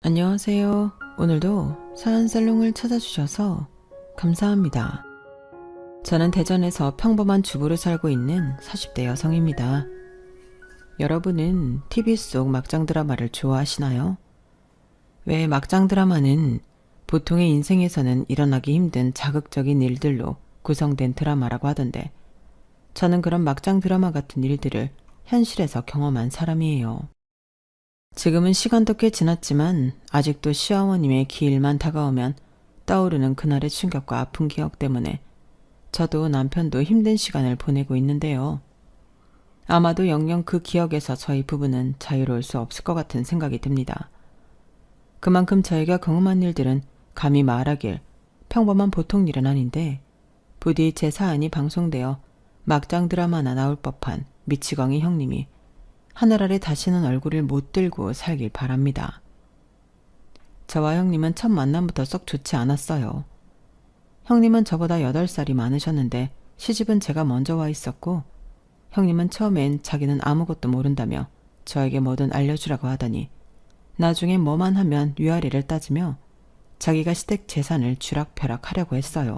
안녕하세요. 오늘도 사연살롱을 찾아주셔서 감사합니다. 저는 대전에서 평범한 주부로 살고 있는 40대 여성입니다. 여러분은 TV 속 막장 드라마를 좋아하시나요? 왜 막장 드라마는 보통의 인생에서는 일어나기 힘든 자극적인 일들로 구성된 드라마라고 하던데, 저는 그런 막장 드라마 같은 일들을 현실에서 경험한 사람이에요. 지금은 시간도 꽤 지났지만 아직도 시어머님의 기일만 다가오면 떠오르는 그날의 충격과 아픈 기억 때문에 저도 남편도 힘든 시간을 보내고 있는데요. 아마도 영영 그 기억에서 저희 부부는 자유로울 수 없을 것 같은 생각이 듭니다. 그만큼 저희가 경험한 일들은 감히 말하길 평범한 보통 일은 아닌데, 부디 제 사연이 방송되어 막장 드라마나 나올 법한 미치광이 형님이 하늘 아래 다시는 얼굴을 못 들고 살길 바랍니다. 저와 형님은 첫 만남부터 썩 좋지 않았어요. 형님은 저보다 8살이 많으셨는데 시집은 제가 먼저 와 있었고, 형님은 처음엔 자기는 아무것도 모른다며 저에게 뭐든 알려주라고 하더니 나중에 뭐만 하면 위아래를 따지며 자기가 시댁 재산을 쥐락펴락 하려고 했어요.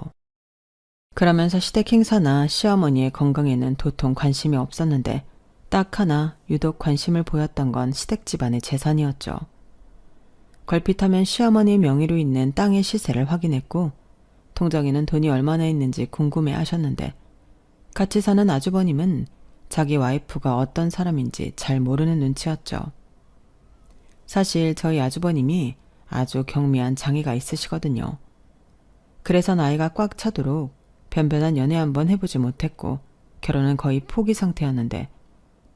그러면서 시댁 행사나 시어머니의 건강에는 도통 관심이 없었는데, 딱 하나 유독 관심을 보였던 건 시댁 집안의 재산이었죠. 걸핏하면 시어머니의 명의로 있는 땅의 시세를 확인했고, 통장에는 돈이 얼마나 있는지 궁금해 하셨는데, 같이 사는 아주버님은 자기 와이프가 어떤 사람인지 잘 모르는 눈치였죠. 사실 저희 아주버님이 아주 경미한 장애가 있으시거든요. 그래서 나이가 꽉 차도록 변변한 연애 한번 해보지 못했고 결혼은 거의 포기 상태였는데,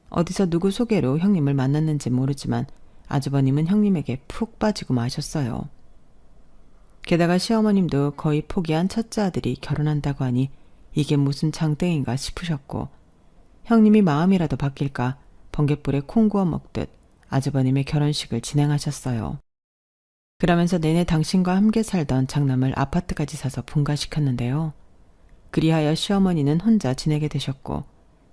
어디서 누구 소개로 형님을 만났는지 모르지만 아주버님은 형님에게 푹 빠지고 마셨어요. 게다가 시어머님도 거의 포기한 첫째 아들이 결혼한다고 하니 이게 무슨 장땡인가 싶으셨고, 형님이 마음이라도 바뀔까 번갯불에 콩 구워 먹듯 아주버님의 결혼식을 진행하셨어요. 그러면서 내내 당신과 함께 살던 장남을 아파트까지 사서 분가시켰는데요. 그리하여 시어머니는 혼자 지내게 되셨고,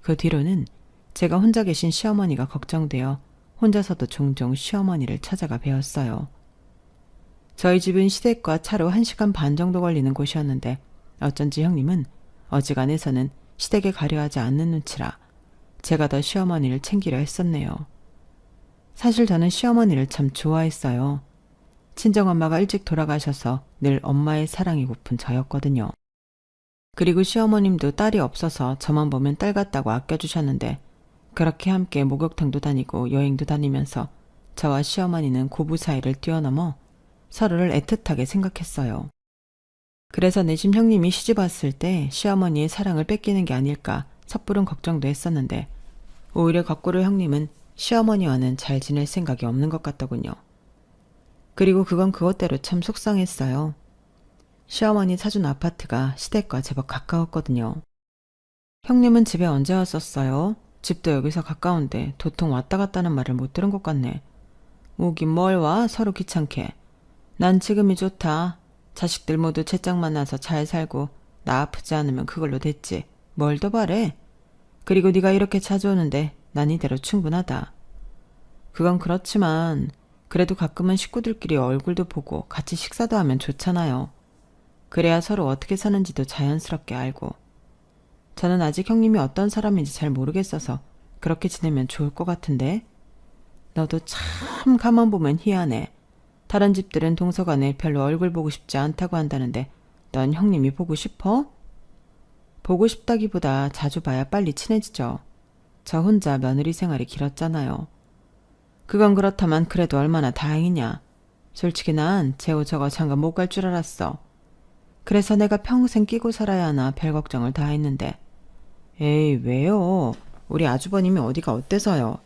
그 뒤로는 제가 혼자 계신 시어머니가 걱정되어 혼자서도 종종 시어머니를 찾아가 뵈었어요. 저희 집은 시댁과 차로 1시간 반 정도 걸리는 곳이었는데 어쩐지 형님은 어지간해서는 시댁에 가려 하지 않는 눈치라 제가 더 시어머니를 챙기려 했었네요. 사실 저는 시어머니를 참 좋아했어요. 친정엄마가 일찍 돌아가셔서 늘 엄마의 사랑이 고픈 저였거든요. 그리고 시어머님도 딸이 없어서 저만 보면 딸 같다고 아껴주셨는데, 그렇게 함께 목욕탕도 다니고 여행도 다니면서 저와 시어머니는 고부 사이를 뛰어넘어 서로를 애틋하게 생각했어요. 그래서 내심 형님이 시집 왔을 때 시어머니의 사랑을 뺏기는 게 아닐까 섣부른 걱정도 했었는데, 오히려 거꾸로 형님은 시어머니와는 잘 지낼 생각이 없는 것 같더군요. 그리고 그건 그것대로 참 속상했어요. 시어머니 사준 아파트가 시댁과 제법 가까웠거든요. 형님은 집에 언제 왔었어요? 집도 여기서 가까운데 도통 왔다 갔다는 말을 못 들은 것 같네. 오긴 뭘 와, 서로 귀찮게. 난 지금이 좋다. 자식들 모두 제짝 만나서 잘 살고 나 아프지 않으면 그걸로 됐지. 뭘 더 바래? 그리고 네가 이렇게 자주 오는데 난 이대로 충분하다. 그건 그렇지만 그래도 가끔은 식구들끼리 얼굴도 보고 같이 식사도 하면 좋잖아요. 그래야 서로 어떻게 사는지도 자연스럽게 알고. 저는 아직 형님이 어떤 사람인지 잘 모르겠어서 그렇게 지내면 좋을 것 같은데. 너도 참 가만 보면 희한해. 다른 집들은 동서간에 별로 얼굴 보고 싶지 않다고 한다는데 넌 형님이 보고 싶어? 보고 싶다기보다 자주 봐야 빨리 친해지죠. 저 혼자 며느리 생활이 길었잖아요. 그건 그렇다만 그래도 얼마나 다행이냐. 솔직히 난 제호 저거 장가 못 갈 줄 알았어. 그래서 내가 평생 끼고 살아야 하나 별 걱정을 다 했는데. 에이, 왜요? 우리 아주버님이 어디가 어때서요?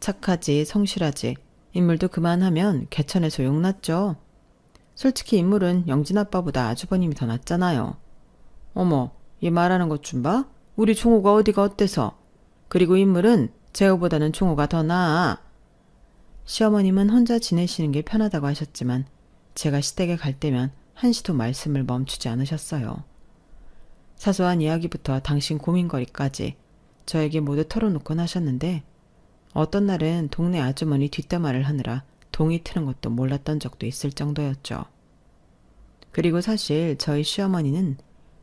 착하지, 성실하지. 인물도 그만하면 개천에서 욕났죠. 솔직히 인물은 영진 아빠보다 아주버님이 더 낫잖아요. 어머, 얘 말하는 것 좀 봐? 우리 종호가 어디가 어때서? 그리고 인물은 제호보다는 종호가 더 나아. 시어머님은 혼자 지내시는 게 편하다고 하셨지만 제가 시댁에 갈 때면 한시도 말씀을 멈추지 않으셨어요. 사소한 이야기부터 당신 고민거리까지 저에게 모두 털어놓곤 하셨는데, 어떤 날은 동네 아주머니 뒷담화를 하느라 동이 트는 것도 몰랐던 적도 있을 정도였죠. 그리고 사실 저희 시어머니는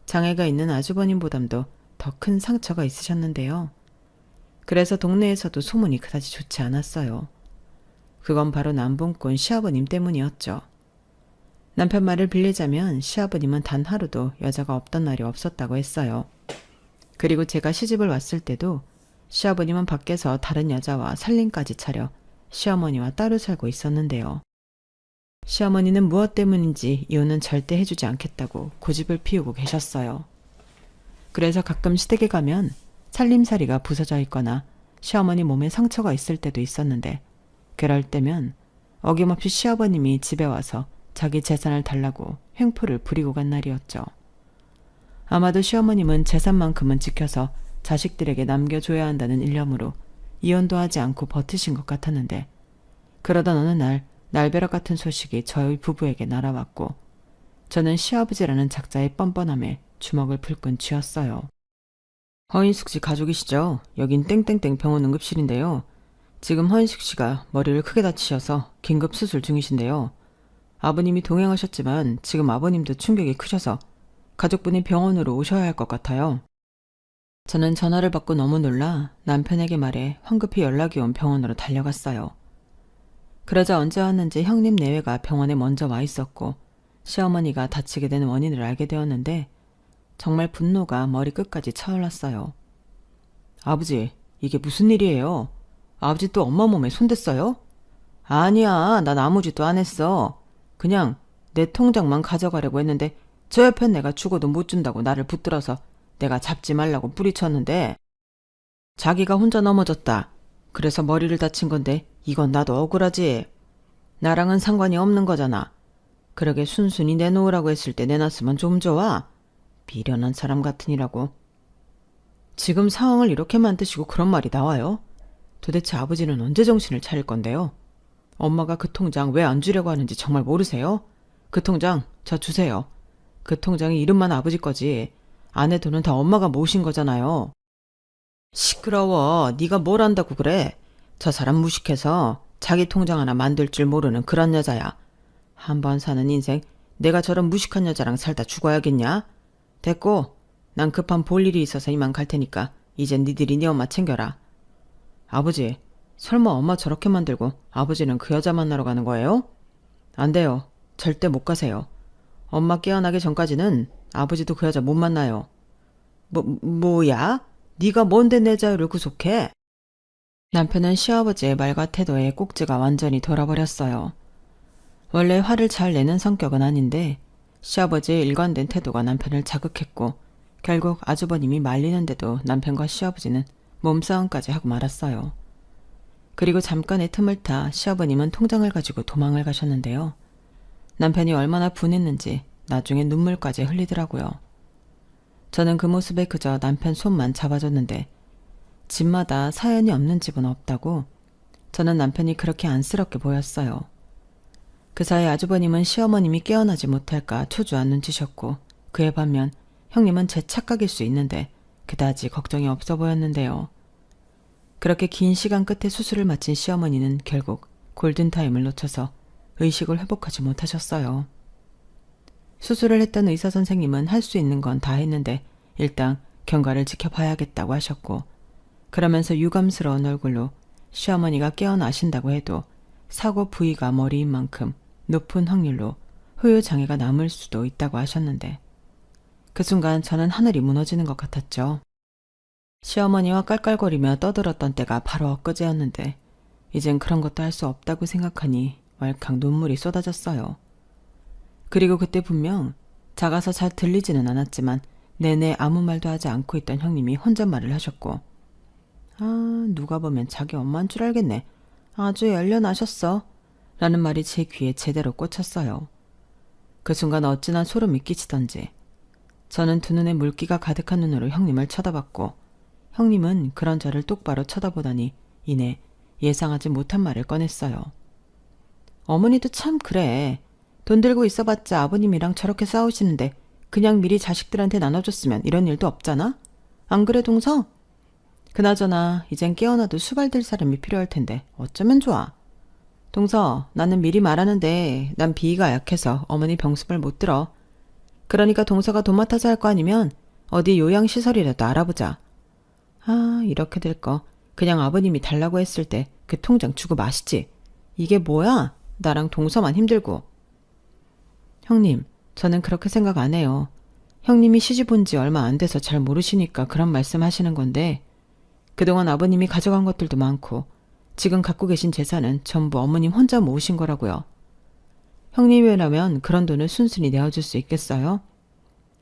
장애가 있는 아주버님보담도 더 큰 상처가 있으셨는데요. 그래서 동네에서도 소문이 그다지 좋지 않았어요. 그건 바로 남봉꾼 시아버님 때문이었죠. 남편 말을 빌리자면 시아버님은 단 하루도 여자가 없던 날이 없었다고 했어요. 그리고 제가 시집을 왔을 때도 시아버님은 밖에서 다른 여자와 살림까지 차려 시어머니와 따로 살고 있었는데요. 시어머니는 무엇 때문인지 이혼은 절대 해주지 않겠다고 고집을 피우고 계셨어요. 그래서 가끔 시댁에 가면 살림살이가 부서져 있거나 시어머니 몸에 상처가 있을 때도 있었는데, 그럴 때면 어김없이 시아버님이 집에 와서 자기 재산을 달라고 횡포를 부리고 간 날이었죠. 아마도 시어머님은 재산만큼은 지켜서 자식들에게 남겨줘야 한다는 일념으로 이혼도 하지 않고 버티신 것 같았는데, 그러던 어느 날 날벼락 같은 소식이 저희 부부에게 날아왔고, 저는 시아버지라는 작자의 뻔뻔함에 주먹을 불끈 쥐었어요. 허인숙 씨 가족이시죠? 여긴 땡땡땡 병원 응급실인데요. 지금 허인숙 씨가 머리를 크게 다치셔서 긴급 수술 중이신데요. 아버님이 동행하셨지만 지금 아버님도 충격이 크셔서 가족분이 병원으로 오셔야 할 것 같아요. 저는 전화를 받고 너무 놀라 남편에게 말해 황급히 연락이 온 병원으로 달려갔어요. 그러자 언제 왔는지 형님 내외가 병원에 먼저 와 있었고, 시어머니가 다치게 된 원인을 알게 되었는데 정말 분노가 머리 끝까지 차올랐어요. 아버지, 이게 무슨 일이에요? 아버지 또 엄마 몸에 손댔어요? 아니야, 난 아무 짓도 안 했어. 그냥 내 통장만 가져가려고 했는데 저 옆엔 내가 죽어도 못 준다고 나를 붙들어서 내가 잡지 말라고 뿌리쳤는데, 자기가 혼자 넘어졌다. 그래서 머리를 다친 건데 이건 나도 억울하지. 나랑은 상관이 없는 거잖아. 그러게 순순히 내놓으라고 했을 때 내놨으면 좀 좋아. 미련한 사람 같으니라고. 지금 상황을 이렇게 만드시고 그런 말이 나와요? 도대체 아버지는 언제 정신을 차릴 건데요? 엄마가 그 통장 왜 안 주려고 하는지 정말 모르세요? 그 통장 저 주세요. 그 통장이 이름만 아버지 거지. 안에 돈은 다 엄마가 모으신 거잖아요. 시끄러워. 네가 뭘 안다고 그래. 저 사람 무식해서 자기 통장 하나 만들 줄 모르는 그런 여자야. 한 번 사는 인생 내가 저런 무식한 여자랑 살다 죽어야겠냐? 됐고, 난 급한 볼 일이 있어서 이만 갈 테니까 이젠 니들이 네 엄마 챙겨라. 아버지, 설마 엄마 저렇게 만들고 아버지는 그 여자 만나러 가는 거예요? 안 돼요. 절대 못 가세요. 엄마 깨어나기 전까지는 아버지도 그 여자 못 만나요. 뭐야? 네가 뭔데 내 자유를 구속해? 남편은 시아버지의 말과 태도에 꼭지가 완전히 돌아버렸어요. 원래 화를 잘 내는 성격은 아닌데 시아버지의 일관된 태도가 남편을 자극했고, 결국 아주버님이 말리는데도 남편과 시아버지는 몸싸움까지 하고 말았어요. 그리고 잠깐의 틈을 타 시아버님은 통장을 가지고 도망을 가셨는데요. 남편이 얼마나 분했는지 나중에 눈물까지 흘리더라고요. 저는 그 모습에 그저 남편 손만 잡아줬는데, 집마다 사연이 없는 집은 없다고 저는 남편이 그렇게 안쓰럽게 보였어요. 그 사이 아주버님은 시어머님이 깨어나지 못할까 초조한 눈치셨고, 그에 반면 형님은 제 착각일 수 있는데 그다지 걱정이 없어 보였는데요. 그렇게 긴 시간 끝에 수술을 마친 시어머니는 결국 골든타임을 놓쳐서 의식을 회복하지 못하셨어요. 수술을 했던 의사 선생님은 할 수 있는 건 다 했는데 일단 경과를 지켜봐야겠다고 하셨고, 그러면서 유감스러운 얼굴로 시어머니가 깨어나신다고 해도 사고 부위가 머리인 만큼 높은 확률로 후유장애가 남을 수도 있다고 하셨는데, 그 순간 저는 하늘이 무너지는 것 같았죠. 시어머니와 깔깔거리며 떠들었던 때가 바로 엊그제였는데 이젠 그런 것도 할 수 없다고 생각하니 왈칵 눈물이 쏟아졌어요. 그리고 그때 분명 작아서 잘 들리지는 않았지만 내내 아무 말도 하지 않고 있던 형님이 혼잣말을 하셨고, 누가 보면 자기 엄마인 줄 알겠네. 아주 열려나셨어. 라는 말이 제 귀에 제대로 꽂혔어요. 그 순간 어찌나 소름이 끼치던지 저는 두 눈에 물기가 가득한 눈으로 형님을 쳐다봤고, 형님은 그런 저를 똑바로 쳐다보더니 이내 예상하지 못한 말을 꺼냈어요. 어머니도 참 그래. 돈 들고 있어봤자 아버님이랑 저렇게 싸우시는데 그냥 미리 자식들한테 나눠줬으면 이런 일도 없잖아? 안 그래 동서? 그나저나 이젠 깨어나도 수발될 사람이 필요할 텐데 어쩌면 좋아. 동서, 나는 미리 말하는데 난 비위가 약해서 어머니 병습을 못 들어. 그러니까 동서가 도맡아서 할 거 아니면 어디 요양시설이라도 알아보자. 아, 이렇게 될 거. 그냥 아버님이 달라고 했을 때 그 통장 주고 마시지. 이게 뭐야? 나랑 동서만 힘들고. 형님, 저는 그렇게 생각 안 해요. 형님이 시집 온 지 얼마 안 돼서 잘 모르시니까 그런 말씀 하시는 건데, 그동안 아버님이 가져간 것들도 많고 지금 갖고 계신 재산은 전부 어머님 혼자 모으신 거라고요. 형님이라면 그런 돈을 순순히 내어줄 수 있겠어요?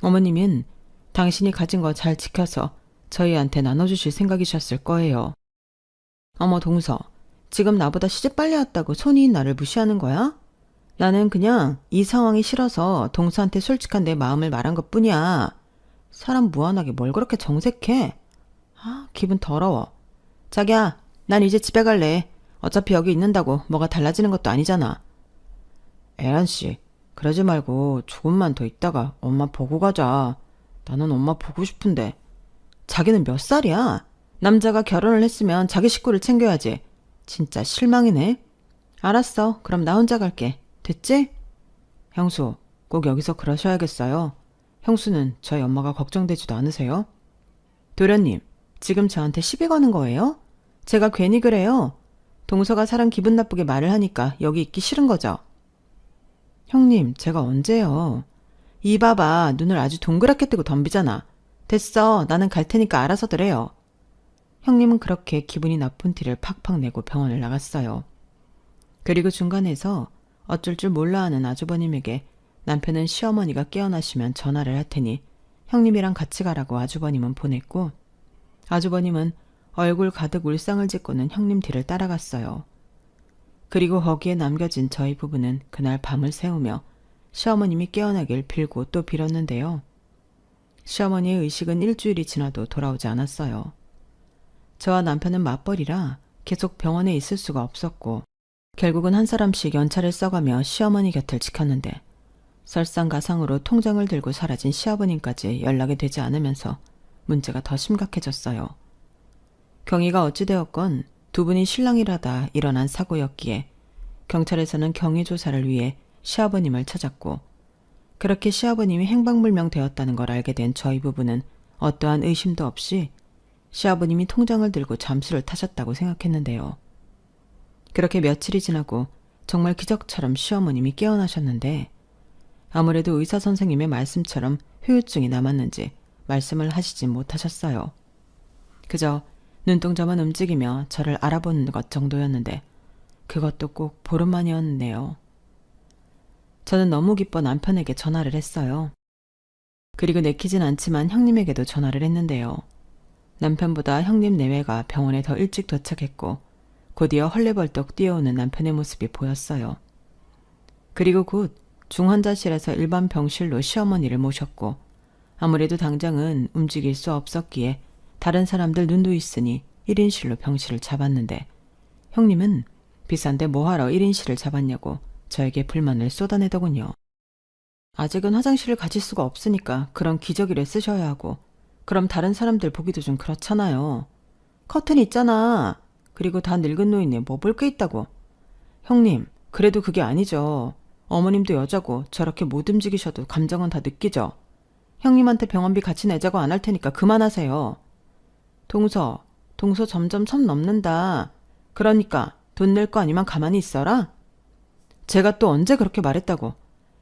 어머님은 당신이 가진 거 잘 지켜서 저희한테 나눠주실 생각이셨을 거예요. 어머 동서, 지금 나보다 시집 빨리 왔다고 손이인 나를 무시하는 거야? 나는 그냥 이 상황이 싫어서 동서한테 솔직한 내 마음을 말한 것뿐이야. 사람 무한하게 뭘 그렇게 정색해? 아, 기분 더러워. 자기야, 난 이제 집에 갈래. 어차피 여기 있는다고 뭐가 달라지는 것도 아니잖아. 에란씨, 그러지 말고 조금만 더 있다가 엄마 보고 가자. 나는 엄마 보고 싶은데. 자기는 몇 살이야? 남자가 결혼을 했으면 자기 식구를 챙겨야지. 진짜 실망이네. 알았어. 그럼 나 혼자 갈게. 됐지? 형수, 꼭 여기서 그러셔야겠어요. 형수는 저희 엄마가 걱정되지도 않으세요? 도련님, 지금 저한테 시비 거는 거예요? 제가 괜히 그래요. 동서가 사람 기분 나쁘게 말을 하니까 여기 있기 싫은 거죠. 형님, 제가 언제요? 이 봐봐, 눈을 아주 동그랗게 뜨고 덤비잖아. 됐어, 나는 갈 테니까 알아서들 해요. 형님은 그렇게 기분이 나쁜 티를 팍팍 내고 병원을 나갔어요. 그리고 중간에서 어쩔 줄 몰라 하는 아주버님에게 남편은 시어머니가 깨어나시면 전화를 할 테니 형님이랑 같이 가라고 아주버님은 보냈고, 아주버님은 얼굴 가득 울상을 짓고는 형님 뒤를 따라갔어요. 그리고 거기에 남겨진 저희 부부는 그날 밤을 새우며 시어머님이 깨어나길 빌고 또 빌었는데요. 시어머니의 의식은 일주일이 지나도 돌아오지 않았어요. 저와 남편은 맞벌이라 계속 병원에 있을 수가 없었고, 결국은 한 사람씩 연차를 써가며 시어머니 곁을 지켰는데, 설상가상으로 통장을 들고 사라진 시아버님까지 연락이 되지 않으면서 문제가 더 심각해졌어요. 경위가 어찌되었건 두 분이 실랑이라다 일어난 사고였기에 경찰에서는 경위 조사를 위해 시아버님을 찾았고, 그렇게 시아버님이 행방불명 되었다는 걸 알게 된 저희 부부는 어떠한 의심도 없이 시아버님이 통장을 들고 잠수를 타셨다고 생각했는데요. 그렇게 며칠이 지나고 정말 기적처럼 시어머님이 깨어나셨는데, 아무래도 의사 선생님의 말씀처럼 후유증이 남았는지 말씀을 하시지 못하셨어요. 그저 눈동자만 움직이며 저를 알아보는 것 정도였는데 그것도 꼭 보름만이었네요. 저는 너무 기뻐 남편에게 전화를 했어요. 그리고 내키진 않지만 형님에게도 전화를 했는데요. 남편보다 형님 내외가 병원에 더 일찍 도착했고 곧이어 헐레벌떡 뛰어오는 남편의 모습이 보였어요. 그리고 곧 중환자실에서 일반 병실로 시어머니를 모셨고, 아무래도 당장은 움직일 수 없었기에 다른 사람들 눈도 있으니 1인실로 병실을 잡았는데, 형님은 비싼데 뭐하러 1인실을 잡았냐고 저에게 불만을 쏟아내더군요. 아직은 화장실을 가질 수가 없으니까 그런 기저귀를 쓰셔야 하고, 그럼 다른 사람들 보기도 좀 그렇잖아요. 커튼 있잖아. 그리고 다 늙은 노인네 뭐 볼 게 있다고. 형님, 그래도 그게 아니죠. 어머님도 여자고 저렇게 못 움직이셔도 감정은 다 느끼죠. 형님한테 병원비 같이 내자고 안 할 테니까 그만하세요. 동서 점점 선 넘는다. 그러니까 돈 낼 거 아니면 가만히 있어라. 제가 또 언제 그렇게 말했다고.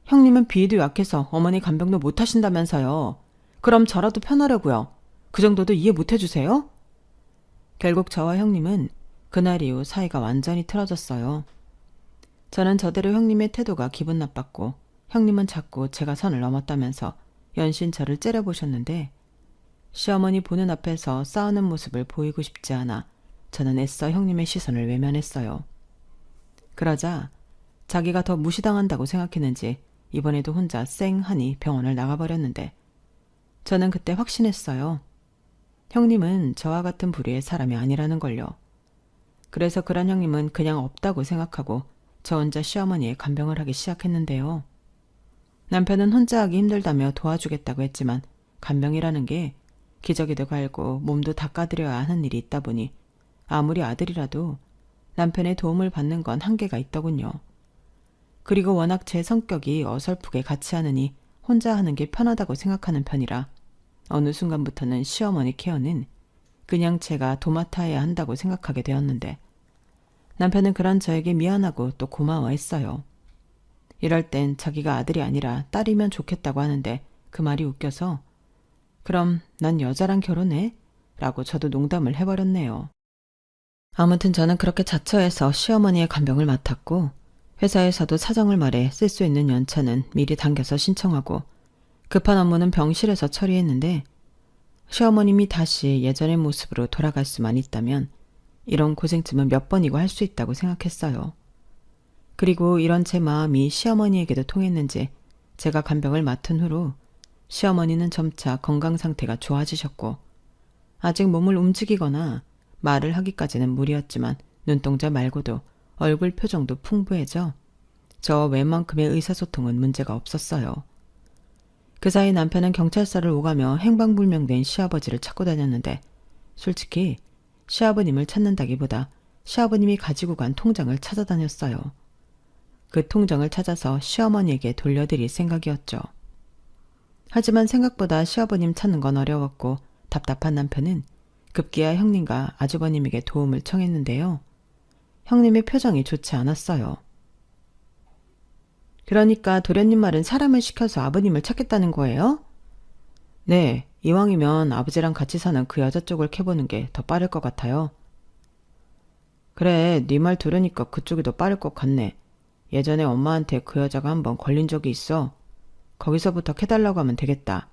형님은 비위도 약해서 어머니 간병도 못 하신다면서요. 그럼 저라도 편하려고요. 그 정도도 이해 못 해주세요? 결국 저와 형님은 그날 이후 사이가 완전히 틀어졌어요. 저는 저대로 형님의 태도가 기분 나빴고, 형님은 자꾸 제가 선을 넘었다면서 연신 저를 째려보셨는데, 시어머니 보는 앞에서 싸우는 모습을 보이고 싶지 않아 저는 애써 형님의 시선을 외면했어요. 그러자 자기가 더 무시당한다고 생각했는지 이번에도 혼자 쌩하니 병원을 나가버렸는데, 저는 그때 확신했어요. 형님은 저와 같은 부류의 사람이 아니라는 걸요. 그래서 그런 형님은 그냥 없다고 생각하고 저 혼자 시어머니의 간병을 하기 시작했는데요. 남편은 혼자 하기 힘들다며 도와주겠다고 했지만 간병이라는 게 기저귀도 갈고 몸도 닦아드려야 하는 일이 있다 보니 아무리 아들이라도 남편의 도움을 받는 건 한계가 있더군요. 그리고 워낙 제 성격이 어설프게 같이 하느니 혼자 하는 게 편하다고 생각하는 편이라 어느 순간부터는 시어머니 케어는 그냥 제가 도맡아야 한다고 생각하게 되었는데 남편은 그런 저에게 미안하고 또 고마워했어요. 이럴 땐 자기가 아들이 아니라 딸이면 좋겠다고 하는데 그 말이 웃겨서 그럼 난 여자랑 결혼해? 라고 저도 농담을 해버렸네요. 아무튼 저는 그렇게 자처해서 시어머니의 간병을 맡았고 회사에서도 사정을 말해 쓸 수 있는 연차는 미리 당겨서 신청하고 급한 업무는 병실에서 처리했는데 시어머님이 다시 예전의 모습으로 돌아갈 수만 있다면 이런 고생쯤은 몇 번이고 할 수 있다고 생각했어요. 그리고 이런 제 마음이 시어머니에게도 통했는지 제가 간병을 맡은 후로 시어머니는 점차 건강 상태가 좋아지셨고 아직 몸을 움직이거나 말을 하기까지는 무리였지만 눈동자 말고도 얼굴 표정도 풍부해져 저 외만큼의 의사소통은 문제가 없었어요. 그 사이 남편은 경찰서를 오가며 행방불명된 시아버지를 찾고 다녔는데 솔직히 시아버님을 찾는다기보다 시아버님이 가지고 간 통장을 찾아다녔어요. 그 통장을 찾아서 시어머니에게 돌려드릴 생각이었죠. 하지만 생각보다 시아버님 찾는 건 어려웠고 답답한 남편은 급기야 형님과 아주버님에게 도움을 청했는데요. 형님의 표정이 좋지 않았어요. 그러니까 도련님 말은 사람을 시켜서 아버님을 찾겠다는 거예요? 네, 이왕이면 아버지랑 같이 사는 그 여자 쪽을 캐보는 게 더 빠를 것 같아요. 그래, 네 말 들으니까 그쪽이 더 빠를 것 같네. 예전에 엄마한테 그 여자가 한번 걸린 적이 있어. 거기서부터 캐달라고 하면 되겠다.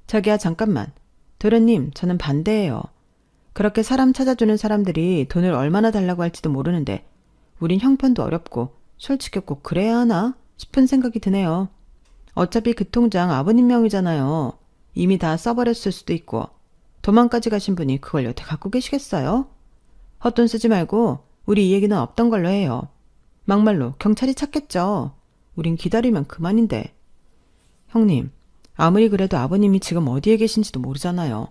자기야 잠깐만. 도련님, 저는 반대예요. 그렇게 사람 찾아주는 사람들이 돈을 얼마나 달라고 할지도 모르는데 우린 형편도 어렵고 솔직히 꼭 그래야 하나 싶은 생각이 드네요. 어차피 그 통장 아버님 명이잖아요. 이미 다 써버렸을 수도 있고 도망까지 가신 분이 그걸 여태 갖고 계시겠어요? 헛돈 쓰지 말고 우리 이 얘기는 없던 걸로 해요. 막말로 경찰이 찾겠죠. 우린 기다리면 그만인데. 형님, 아무리 그래도 아버님이 지금 어디에 계신지도 모르잖아요.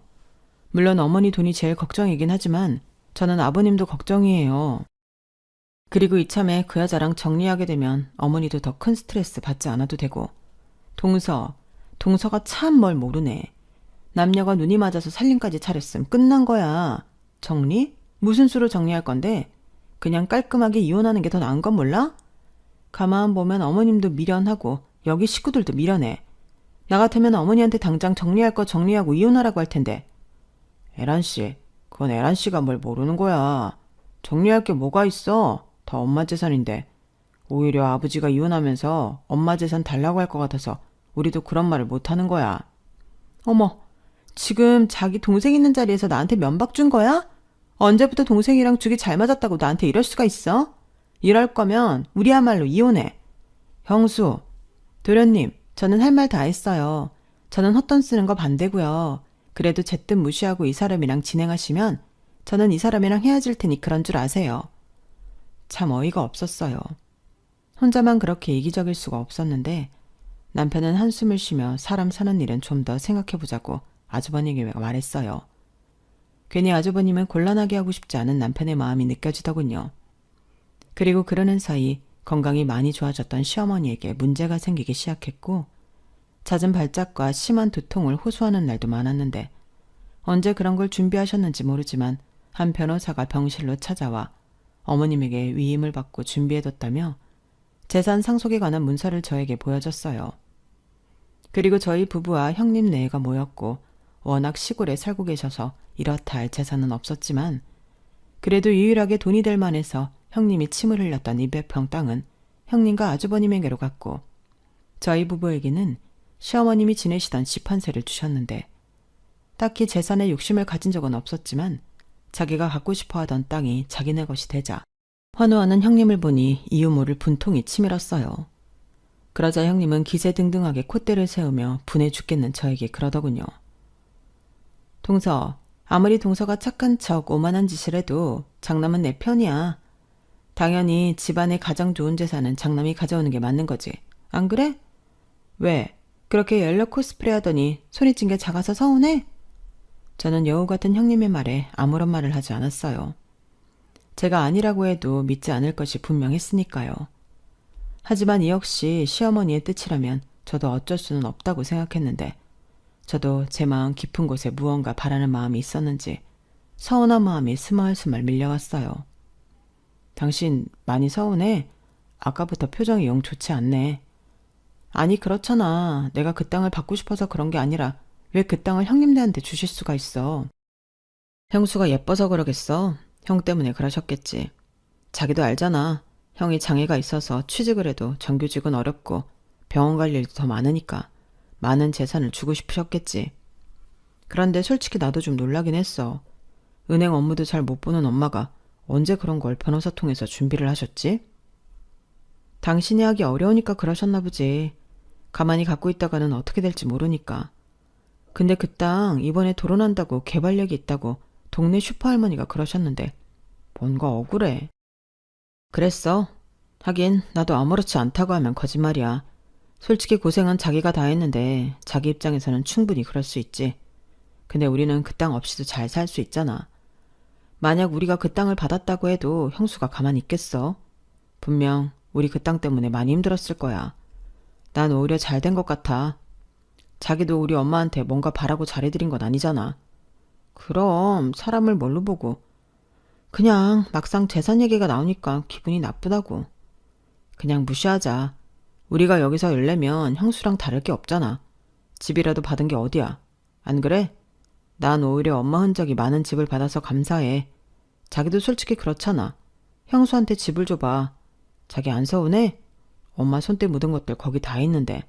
물론 어머니 돈이 제일 걱정이긴 하지만 저는 아버님도 걱정이에요. 그리고 이참에 그 여자랑 정리하게 되면 어머니도 더 큰 스트레스 받지 않아도 되고. 동서가 참 뭘 모르네. 남녀가 눈이 맞아서 살림까지 차렸음 끝난 거야. 정리? 무슨 수로 정리할 건데? 그냥 깔끔하게 이혼하는 게 더 나은 건 몰라? 가만 보면 어머님도 미련하고 여기 식구들도 미련해. 나 같으면 어머니한테 당장 정리할 거 정리하고 이혼하라고 할 텐데. 에란씨, 그건 에란씨가 뭘 모르는 거야. 정리할 게 뭐가 있어? 다 엄마 재산인데. 오히려 아버지가 이혼하면서 엄마 재산 달라고 할 것 같아서 우리도 그런 말을 못하는 거야. 어머, 지금 자기 동생 있는 자리에서 나한테 면박 준 거야? 언제부터 동생이랑 죽이 잘 맞았다고 나한테 이럴 수가 있어? 이럴 거면 우리야말로 이혼해. 형수, 도련님, 저는 할 말 다 했어요. 저는 헛돈 쓰는 거 반대고요. 그래도 제 뜻 무시하고 이 사람이랑 진행하시면 저는 이 사람이랑 헤어질 테니 그런 줄 아세요. 참 어이가 없었어요. 혼자만 그렇게 이기적일 수가 없었는데 남편은 한숨을 쉬며 사람 사는 일은 좀 더 생각해보자고 아주버님에게 말했어요. 괜히 아주버님은 곤란하게 하고 싶지 않은 남편의 마음이 느껴지더군요. 그리고 그러는 사이 건강이 많이 좋아졌던 시어머니에게 문제가 생기기 시작했고 잦은 발작과 심한 두통을 호소하는 날도 많았는데 언제 그런 걸 준비하셨는지 모르지만 한 변호사가 병실로 찾아와 어머님에게 위임을 받고 준비해뒀다며 재산 상속에 관한 문서를 저에게 보여줬어요. 그리고 저희 부부와 형님 네가 모였고 워낙 시골에 살고 계셔서 이렇다 할 재산은 없었지만 그래도 유일하게 돈이 될 만해서 형님이 침을 흘렸던 200평 땅은 형님과 아주버님에게로 갔고 저희 부부에게는 시어머님이 지내시던 집 한 세를 주셨는데 딱히 재산에 욕심을 가진 적은 없었지만 자기가 갖고 싶어하던 땅이 자기네 것이 되자 환호하는 형님을 보니 이유 모를 분통이 치밀었어요. 그러자 형님은 기세등등하게 콧대를 세우며 분해 죽겠는 저에게 그러더군요. 동서, 아무리 동서가 착한 척 오만한 짓을 해도 장남은 내 편이야. 당연히 집안의 가장 좋은 재산은 장남이 가져오는 게 맞는 거지. 안 그래? 왜? 그렇게 옐로 코스프레 하더니 손이 찐 게 작아서 서운해? 저는 여우 같은 형님의 말에 아무런 말을 하지 않았어요. 제가 아니라고 해도 믿지 않을 것이 분명했으니까요. 하지만 이 역시 시어머니의 뜻이라면 저도 어쩔 수는 없다고 생각했는데 저도 제 마음 깊은 곳에 무언가 바라는 마음이 있었는지 서운한 마음이 스멀스멀 밀려왔어요. 당신 많이 서운해? 아까부터 표정이 영 좋지 않네. 아니 그렇잖아. 내가 그 땅을 받고 싶어서 그런 게 아니라 왜 그 땅을 형님네한테 주실 수가 있어. 형수가 예뻐서 그러겠어. 형 때문에 그러셨겠지. 자기도 알잖아. 형이 장애가 있어서 취직을 해도 정규직은 어렵고 병원 갈 일도 더 많으니까 많은 재산을 주고 싶으셨겠지. 그런데 솔직히 나도 좀 놀라긴 했어. 은행 업무도 잘 못 보는 엄마가 언제 그런 걸 변호사 통해서 준비를 하셨지? 당신이 하기 어려우니까 그러셨나 보지. 가만히 갖고 있다가는 어떻게 될지 모르니까. 근데 그 땅 이번에 도론한다고 개발력이 있다고 동네 슈퍼 할머니가 그러셨는데 뭔가 억울해. 그랬어. 하긴 나도 아무렇지 않다고 하면 거짓말이야. 솔직히 고생은 자기가 다 했는데 자기 입장에서는 충분히 그럴 수 있지. 근데 우리는 그 땅 없이도 잘 살 수 있잖아. 만약 우리가 그 땅을 받았다고 해도 형수가 가만히 있겠어? 분명 우리 그 땅 때문에 많이 힘들었을 거야. 난 오히려 잘 된 것 같아. 자기도 우리 엄마한테 뭔가 바라고 잘해드린 건 아니잖아. 그럼 사람을 뭘로 보고. 그냥 막상 재산 얘기가 나오니까 기분이 나쁘다고. 그냥 무시하자. 우리가 여기서 열려면 형수랑 다를 게 없잖아. 집이라도 받은 게 어디야. 안 그래? 난 오히려 엄마 흔적이 많은 집을 받아서 감사해. 자기도 솔직히 그렇잖아. 형수한테 집을 줘봐. 자기 안 서운해? 엄마 손때 묻은 것들 거기 다 있는데.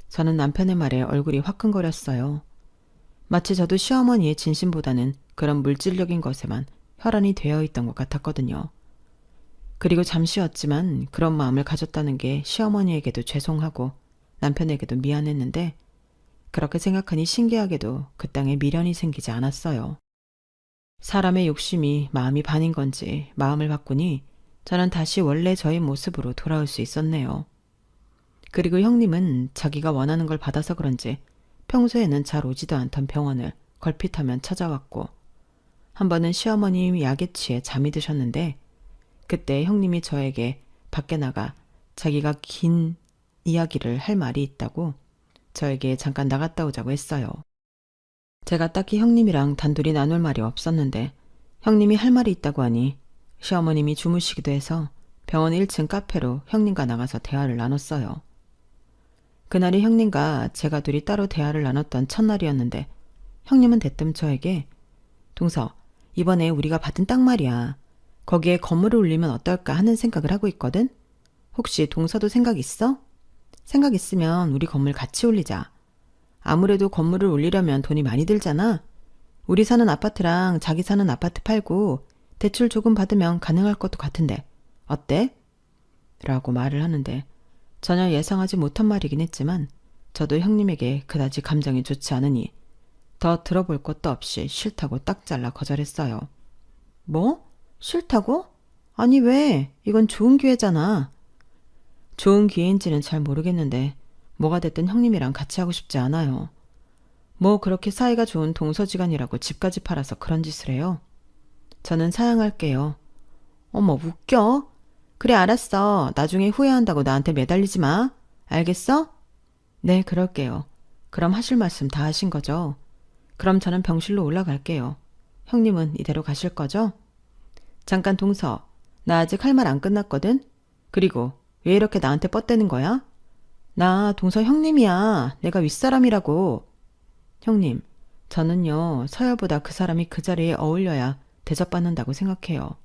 저는 남편의 말에 얼굴이 화끈거렸어요. 마치 저도 시어머니의 진심보다는 그런 물질적인 것에만 혈안이 되어 있던 것 같았거든요. 그리고 잠시였지만 그런 마음을 가졌다는 게 시어머니에게도 죄송하고 남편에게도 미안했는데 그렇게 생각하니 신기하게도 그 땅에 미련이 생기지 않았어요. 사람의 욕심이 마음이 반인 건지 마음을 바꾸니 저는 다시 원래 저의 모습으로 돌아올 수 있었네요. 그리고 형님은 자기가 원하는 걸 받아서 그런지 평소에는 잘 오지도 않던 병원을 걸핏하면 찾아왔고 한 번은 시어머님이 약에 취해 잠이 드셨는데 그때 형님이 저에게 밖에 나가 자기가 긴 이야기를 할 말이 있다고 저에게 잠깐 나갔다 오자고 했어요. 제가 딱히 형님이랑 단둘이 나눌 말이 없었는데 형님이 할 말이 있다고 하니 시어머님이 주무시기도 해서 병원 1층 카페로 형님과 나가서 대화를 나눴어요. 그날이 형님과 제가 둘이 따로 대화를 나눴던 첫날이었는데 형님은 대뜸 저에게 동서, 이번에 우리가 받은 땅 말이야. 거기에 건물을 올리면 어떨까 하는 생각을 하고 있거든? 혹시 동서도 생각 있어? 생각 있으면 우리 건물 같이 올리자. 아무래도 건물을 올리려면 돈이 많이 들잖아. 우리 사는 아파트랑 자기 사는 아파트 팔고 대출 조금 받으면 가능할 것도 같은데 어때? 라고 말을 하는데 전혀 예상하지 못한 말이긴 했지만 저도 형님에게 그다지 감정이 좋지 않으니 더 들어볼 것도 없이 싫다고 딱 잘라 거절했어요. 뭐? 싫다고? 아니 왜? 이건 좋은 기회잖아. 좋은 기회인지는 잘 모르겠는데 뭐가 됐든 형님이랑 같이 하고 싶지 않아요. 뭐 그렇게 사이가 좋은 동서지간이라고 집까지 팔아서 그런 짓을 해요? 저는 사양할게요. 어머 웃겨? 그래 알았어. 나중에 후회한다고 나한테 매달리지 마. 알겠어? 네 그럴게요. 그럼 하실 말씀 다 하신 거죠? 그럼 저는 병실로 올라갈게요. 형님은 이대로 가실 거죠? 잠깐 동서. 나 아직 할 말 안 끝났거든? 그리고 왜 이렇게 나한테 뻗대는 거야? 나 동서 형님이야. 내가 윗사람이라고. 형님, 저는요 서열보다 그 사람이 그 자리에 어울려야 대접받는다고 생각해요.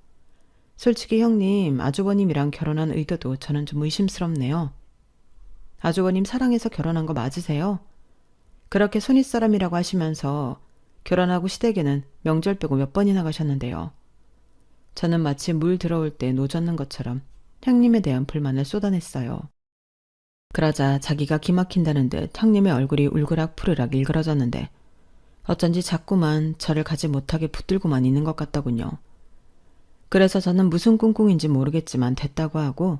솔직히 형님, 아주버님이랑 결혼한 의도도 저는 좀 의심스럽네요. 아주버님 사랑해서 결혼한 거 맞으세요? 그렇게 손윗사람이라고 하시면서 결혼하고 시댁에는 명절 빼고 몇 번이나 가셨는데요. 저는 마치 물 들어올 때 노젓는 것처럼 형님에 대한 불만을 쏟아냈어요. 그러자 자기가 기막힌다는 듯 형님의 얼굴이 울그락 푸르락 일그러졌는데 어쩐지 자꾸만 저를 가지 못하게 붙들고만 있는 것 같더군요. 그래서 저는 무슨 꿍꿍인지 모르겠지만 됐다고 하고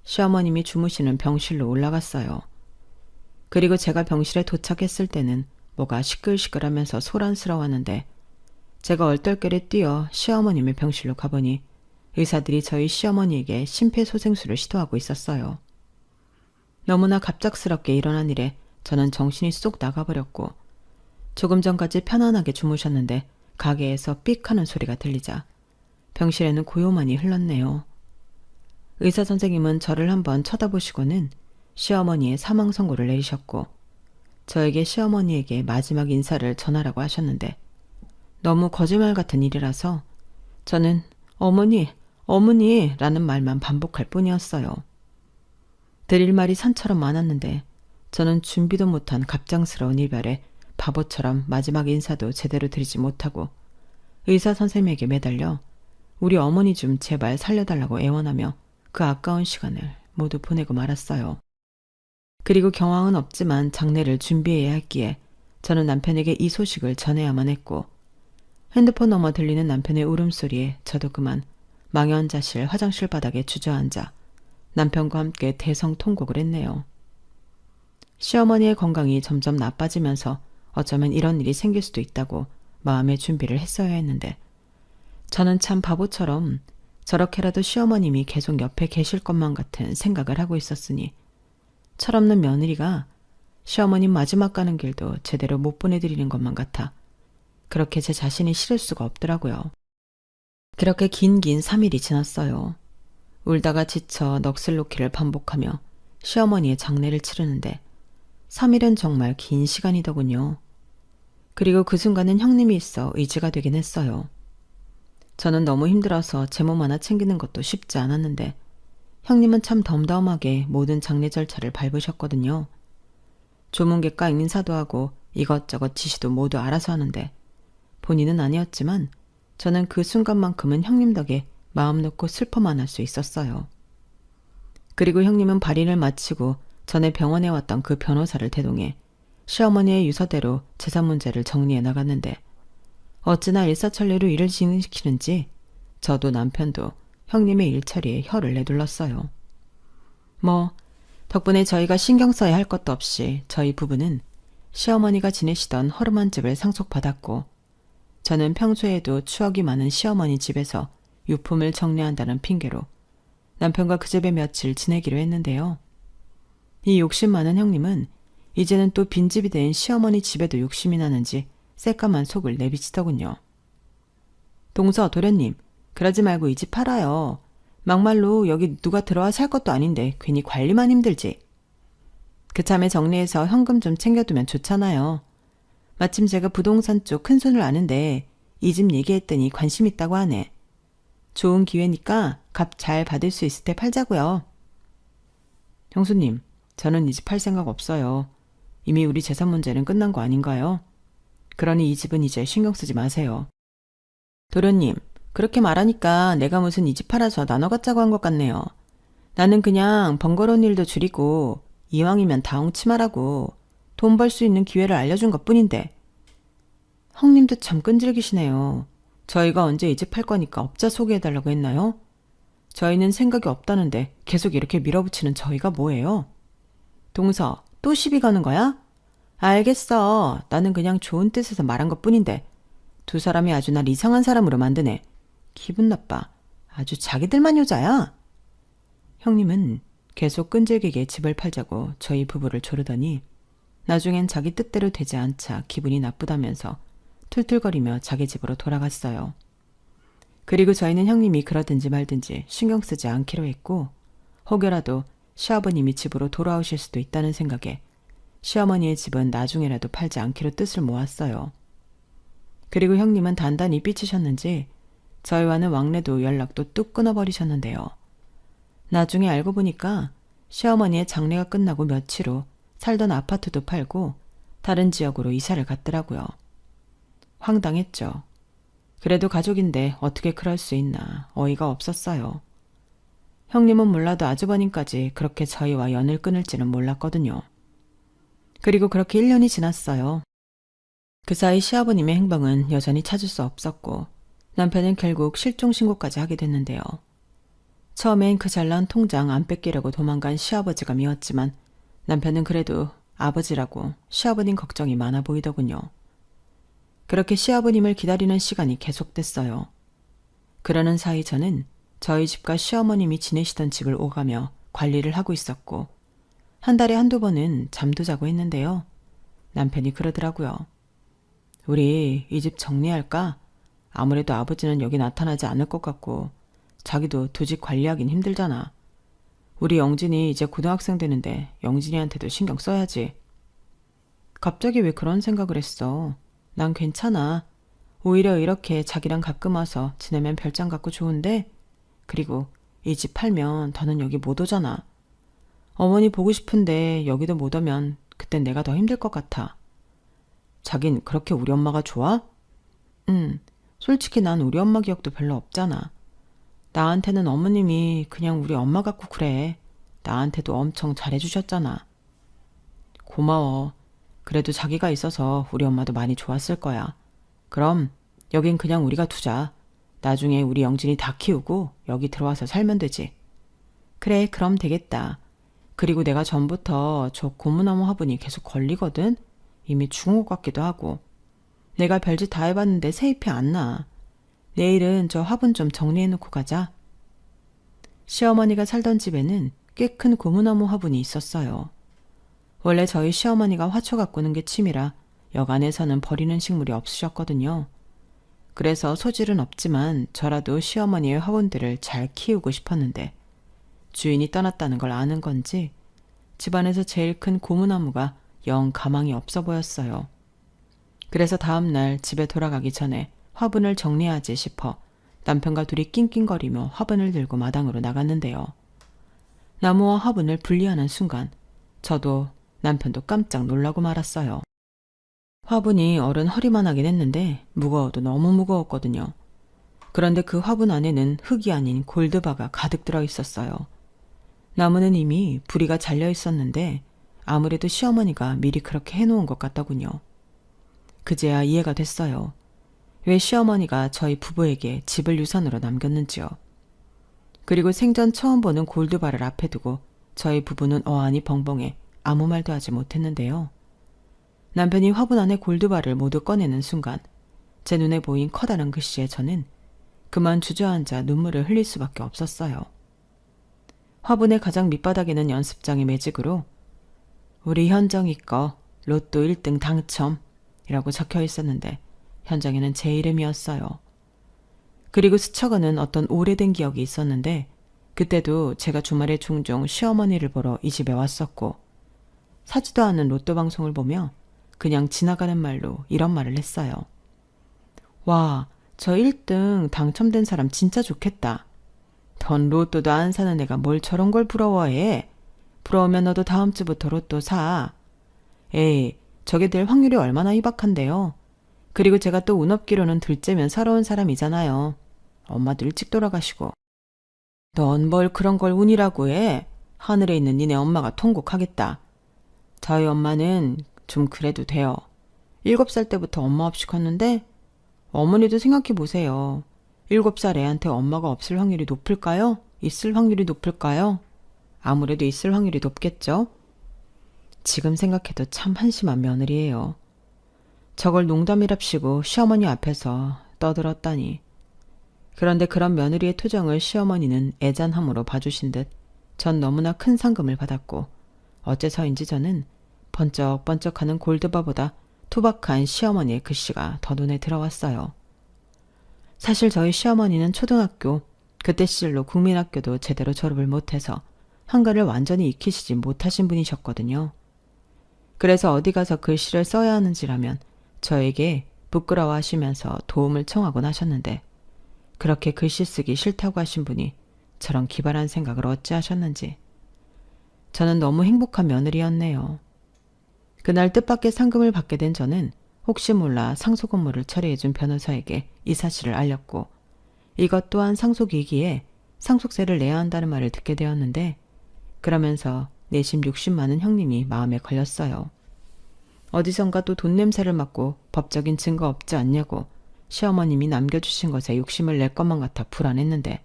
시어머님이 주무시는 병실로 올라갔어요. 그리고 제가 병실에 도착했을 때는 뭐가 시끌시끌하면서 소란스러웠는데 제가 얼떨결에 뛰어 시어머님의 병실로 가보니 의사들이 저희 시어머니에게 심폐소생술을 시도하고 있었어요. 너무나 갑작스럽게 일어난 일에 저는 정신이 쏙 나가버렸고 조금 전까지 편안하게 주무셨는데 가게에서 삑 하는 소리가 들리자 병실에는 고요만이 흘렀네요. 의사 선생님은 저를 한번 쳐다보시고는 시어머니의 사망 선고를 내리셨고 저에게 시어머니에게 마지막 인사를 전하라고 하셨는데 너무 거짓말 같은 일이라서 저는 어머니, 어머니라는 말만 반복할 뿐이었어요. 드릴 말이 산처럼 많았는데 저는 준비도 못한 갑작스러운 이별에 바보처럼 마지막 인사도 제대로 드리지 못하고 의사 선생님에게 매달려 우리 어머니 좀 제발 살려달라고 애원하며 그 아까운 시간을 모두 보내고 말았어요. 그리고 경황은 없지만 장례를 준비해야 했기에 저는 남편에게 이 소식을 전해야만 했고 핸드폰 너머 들리는 남편의 울음소리에 저도 그만 망연자실 화장실 바닥에 주저앉아 남편과 함께 대성통곡을 했네요. 시어머니의 건강이 점점 나빠지면서 어쩌면 이런 일이 생길 수도 있다고 마음의 준비를 했어야 했는데 저는 참 바보처럼 저렇게라도 시어머님이 계속 옆에 계실 것만 같은 생각을 하고 있었으니 철없는 며느리가 시어머님 마지막 가는 길도 제대로 못 보내드리는 것만 같아 그렇게 제 자신이 싫을 수가 없더라고요. 그렇게 긴 3일이 지났어요. 울다가 지쳐 넋을 놓기를 반복하며 시어머니의 장례를 치르는데 3일은 정말 긴 시간이더군요. 그리고 그 순간은 형님이 있어 의지가 되긴 했어요. 저는 너무 힘들어서 제 몸 하나 챙기는 것도 쉽지 않았는데 형님은 참 덤덤하게 모든 장례 절차를 밟으셨거든요. 조문객과 인사도 하고 이것저것 지시도 모두 알아서 하는데 본인은 아니었지만 저는 그 순간만큼은 형님 덕에 마음 놓고 슬퍼만 할 수 있었어요. 그리고 형님은 발인을 마치고 전에 병원에 왔던 그 변호사를 대동해 시어머니의 유서대로 재산 문제를 정리해 나갔는데 어찌나 일사천리로 일을 진행시키는지 저도 남편도 형님의 일처리에 혀를 내둘렀어요. 덕분에 저희가 신경 써야 할 것도 없이 저희 부부는 시어머니가 지내시던 허름한 집을 상속받았고 저는 평소에도 추억이 많은 시어머니 집에서 유품을 정리한다는 핑계로 남편과 그 집에 며칠 지내기로 했는데요. 이 욕심 많은 형님은 이제는 또 빈집이 된 시어머니 집에도 욕심이 나는지 새까만 속을 내비치더군요. 동서 도련님, 그러지 말고 이 집 팔아요. 막말로 여기 누가 들어와 살 것도 아닌데 괜히 관리만 힘들지. 그참에 정리해서 현금 좀 챙겨두면 좋잖아요. 마침 제가 부동산 쪽 큰손을 아는데 이 집 얘기했더니 관심 있다고 하네. 좋은 기회니까 값 잘 받을 수 있을 때 팔자고요. 형수님, 저는 이 집 팔 생각 없어요. 이미 우리 재산 문제는 끝난 거 아닌가요? 그러니 이 집은 이제 신경 쓰지 마세요. 도련님, 그렇게 말하니까 내가 무슨 이 집 팔아서 나눠 갖자고 한 것 같네요. 나는 그냥 번거로운 일도 줄이고 이왕이면 다홍치마라고 돈 벌 수 있는 기회를 알려준 것뿐인데. 형님도 참 끈질기시네요. 저희가 언제 이 집 팔 거니까 업자 소개해달라고 했나요? 저희는 생각이 없다는데 계속 이렇게 밀어붙이는 저희가 뭐예요? 동서, 또 시비 거는 거야? 알겠어. 나는 그냥 좋은 뜻에서 말한 것뿐인데 두 사람이 아주 날 이상한 사람으로 만드네. 기분 나빠. 아주 자기들만 여자야. 형님은 계속 끈질기게 집을 팔자고 저희 부부를 조르더니 나중엔 자기 뜻대로 되지 않자 기분이 나쁘다면서 툴툴거리며 자기 집으로 돌아갔어요. 그리고 저희는 형님이 그러든지 말든지 신경 쓰지 않기로 했고 혹여라도 시아버님이 집으로 돌아오실 수도 있다는 생각에 시어머니의 집은 나중에라도 팔지 않기로 뜻을 모았어요. 그리고 형님은 단단히 삐치셨는지 저희와는 왕래도 연락도 뚝 끊어버리셨는데요. 나중에 알고 보니까 시어머니의 장례가 끝나고 며칠 후 살던 아파트도 팔고 다른 지역으로 이사를 갔더라고요. 황당했죠. 그래도 가족인데 어떻게 그럴 수 있나 어이가 없었어요. 형님은 몰라도 아주버님까지 그렇게 저희와 연을 끊을지는 몰랐거든요. 그리고 그렇게 1년이 지났어요. 그 사이 시아버님의 행방은 여전히 찾을 수 없었고 남편은 결국 실종신고까지 하게 됐는데요. 처음엔 그 잘난 통장 안 뺏기려고 도망간 시아버지가 미웠지만 남편은 그래도 아버지라고 시아버님 걱정이 많아 보이더군요. 그렇게 시아버님을 기다리는 시간이 계속됐어요. 그러는 사이 저는 저희 집과 시어머님이 지내시던 집을 오가며 관리를 하고 있었고 한 달에 한두 번은 잠도 자고 했는데요. 남편이 그러더라고요. 우리 이 집 정리할까? 아무래도 아버지는 여기 나타나지 않을 것 같고 자기도 두 집 관리하긴 힘들잖아. 우리 영진이 이제 고등학생 되는데 영진이한테도 신경 써야지. 갑자기 왜 그런 생각을 했어? 난 괜찮아. 오히려 이렇게 자기랑 가끔 와서 지내면 별장 같고 좋은데 그리고 이 집 팔면 더는 여기 못 오잖아. 어머니 보고 싶은데 여기도 못 오면 그땐 내가 더 힘들 것 같아. 자긴 그렇게 우리 엄마가 좋아? 솔직히 난 우리 엄마 기억도 별로 없잖아. 나한테는 어머님이 그냥 우리 엄마 같고 그래. 나한테도 엄청 잘해주셨잖아. 고마워. 그래도 자기가 있어서 우리 엄마도 많이 좋았을 거야. 그럼 여긴 그냥 우리가 두자. 나중에 우리 영진이 다 키우고 여기 들어와서 살면 되지. 그래, 그럼 되겠다. 그리고 내가 전부터 저 고무나무 화분이 계속 걸리거든? 이미 죽은 것 같기도 하고. 내가 별짓 다 해봤는데 새잎이 안 나. 내일은 저 화분 좀 정리해놓고 가자. 시어머니가 살던 집에는 꽤 큰 고무나무 화분이 있었어요. 원래 저희 시어머니가 화초 가꾸는 게 취미라 역 안에서는 버리는 식물이 없으셨거든요. 그래서 소질은 없지만 저라도 시어머니의 화분들을 잘 키우고 싶었는데 주인이 떠났다는 걸 아는 건지 집안에서 제일 큰 고무나무가 영 가망이 없어 보였어요. 그래서 다음날 집에 돌아가기 전에 화분을 정리하지 싶어 남편과 둘이 낑낑거리며 화분을 들고 마당으로 나갔는데요. 나무와 화분을 분리하는 순간 저도 남편도 깜짝 놀라고 말았어요. 화분이 어른 허리만 하긴 했는데 무거워도 너무 무거웠거든요. 그런데 그 화분 안에는 흙이 아닌 골드바가 가득 들어 있었어요. 나무는 이미 부리가 잘려 있었는데 아무래도 시어머니가 미리 그렇게 해놓은 것 같더군요. 그제야 이해가 됐어요. 왜 시어머니가 저희 부부에게 집을 유산으로 남겼는지요. 그리고 생전 처음 보는 골드바를 앞에 두고 저희 부부는 어안이 벙벙해 아무 말도 하지 못했는데요. 남편이 화분 안에 골드바를 모두 꺼내는 순간 제 눈에 보인 커다란 글씨에 저는 그만 주저앉아 눈물을 흘릴 수밖에 없었어요. 화분의 가장 밑바닥에는 연습장의 매직으로 우리 현정이 거 로또 1등 당첨 이라고 적혀 있었는데 현장에는 제 이름이었어요. 그리고 스쳐가는 어떤 오래된 기억이 있었는데 그때도 제가 주말에 종종 시어머니를 보러 이 집에 왔었고 사지도 않은 로또 방송을 보며 그냥 지나가는 말로 이런 말을 했어요. 와, 저 1등 당첨된 사람 진짜 좋겠다. 넌 로또도 안 사는 애가 뭘 저런 걸 부러워해. 부러우면 너도 다음 주부터 로또 사. 에이, 저게 될 확률이 얼마나 희박한데요. 그리고 제가 또 운 없기로는 둘째면 서러운 사람이잖아요. 엄마도 일찍 돌아가시고. 넌 뭘 그런 걸 운이라고 해. 하늘에 있는 니네 엄마가 통곡하겠다. 저희 엄마는 좀 그래도 돼요. 7살 때부터 엄마 없이 컸는데 어머니도 생각해보세요. 7살 애한테 엄마가 없을 확률이 높을까요? 있을 확률이 높을까요? 아무래도 있을 확률이 높겠죠? 지금 생각해도 참 한심한 며느리예요. 저걸 농담이랍시고 시어머니 앞에서 떠들었다니. 그런데 그런 며느리의 투정을 시어머니는 애잔함으로 봐주신 듯 전 너무나 큰 상금을 받았고 어째서인지 저는 번쩍번쩍하는 골드바보다 투박한 시어머니의 글씨가 더 눈에 들어왔어요. 사실 저희 시어머니는 초등학교, 그때 시절로 국민학교도 제대로 졸업을 못해서 한글을 완전히 익히시지 못하신 분이셨거든요. 그래서 어디 가서 글씨를 써야 하는지라면 저에게 부끄러워하시면서 도움을 청하곤 하셨는데 그렇게 글씨 쓰기 싫다고 하신 분이 저런 기발한 생각을 어찌하셨는지 저는 너무 행복한 며느리였네요. 그날 뜻밖의 상금을 받게 된 저는 혹시 몰라 상속 업무를 처리해준 변호사에게 이 사실을 알렸고 이것 또한 상속이기에 상속세를 내야 한다는 말을 듣게 되었는데 그러면서 내심 욕심 많은 형님이 마음에 걸렸어요. 어디선가 또 돈 냄새를 맡고 법적인 증거 없지 않냐고 시어머님이 남겨주신 것에 욕심을 낼 것만 같아 불안했는데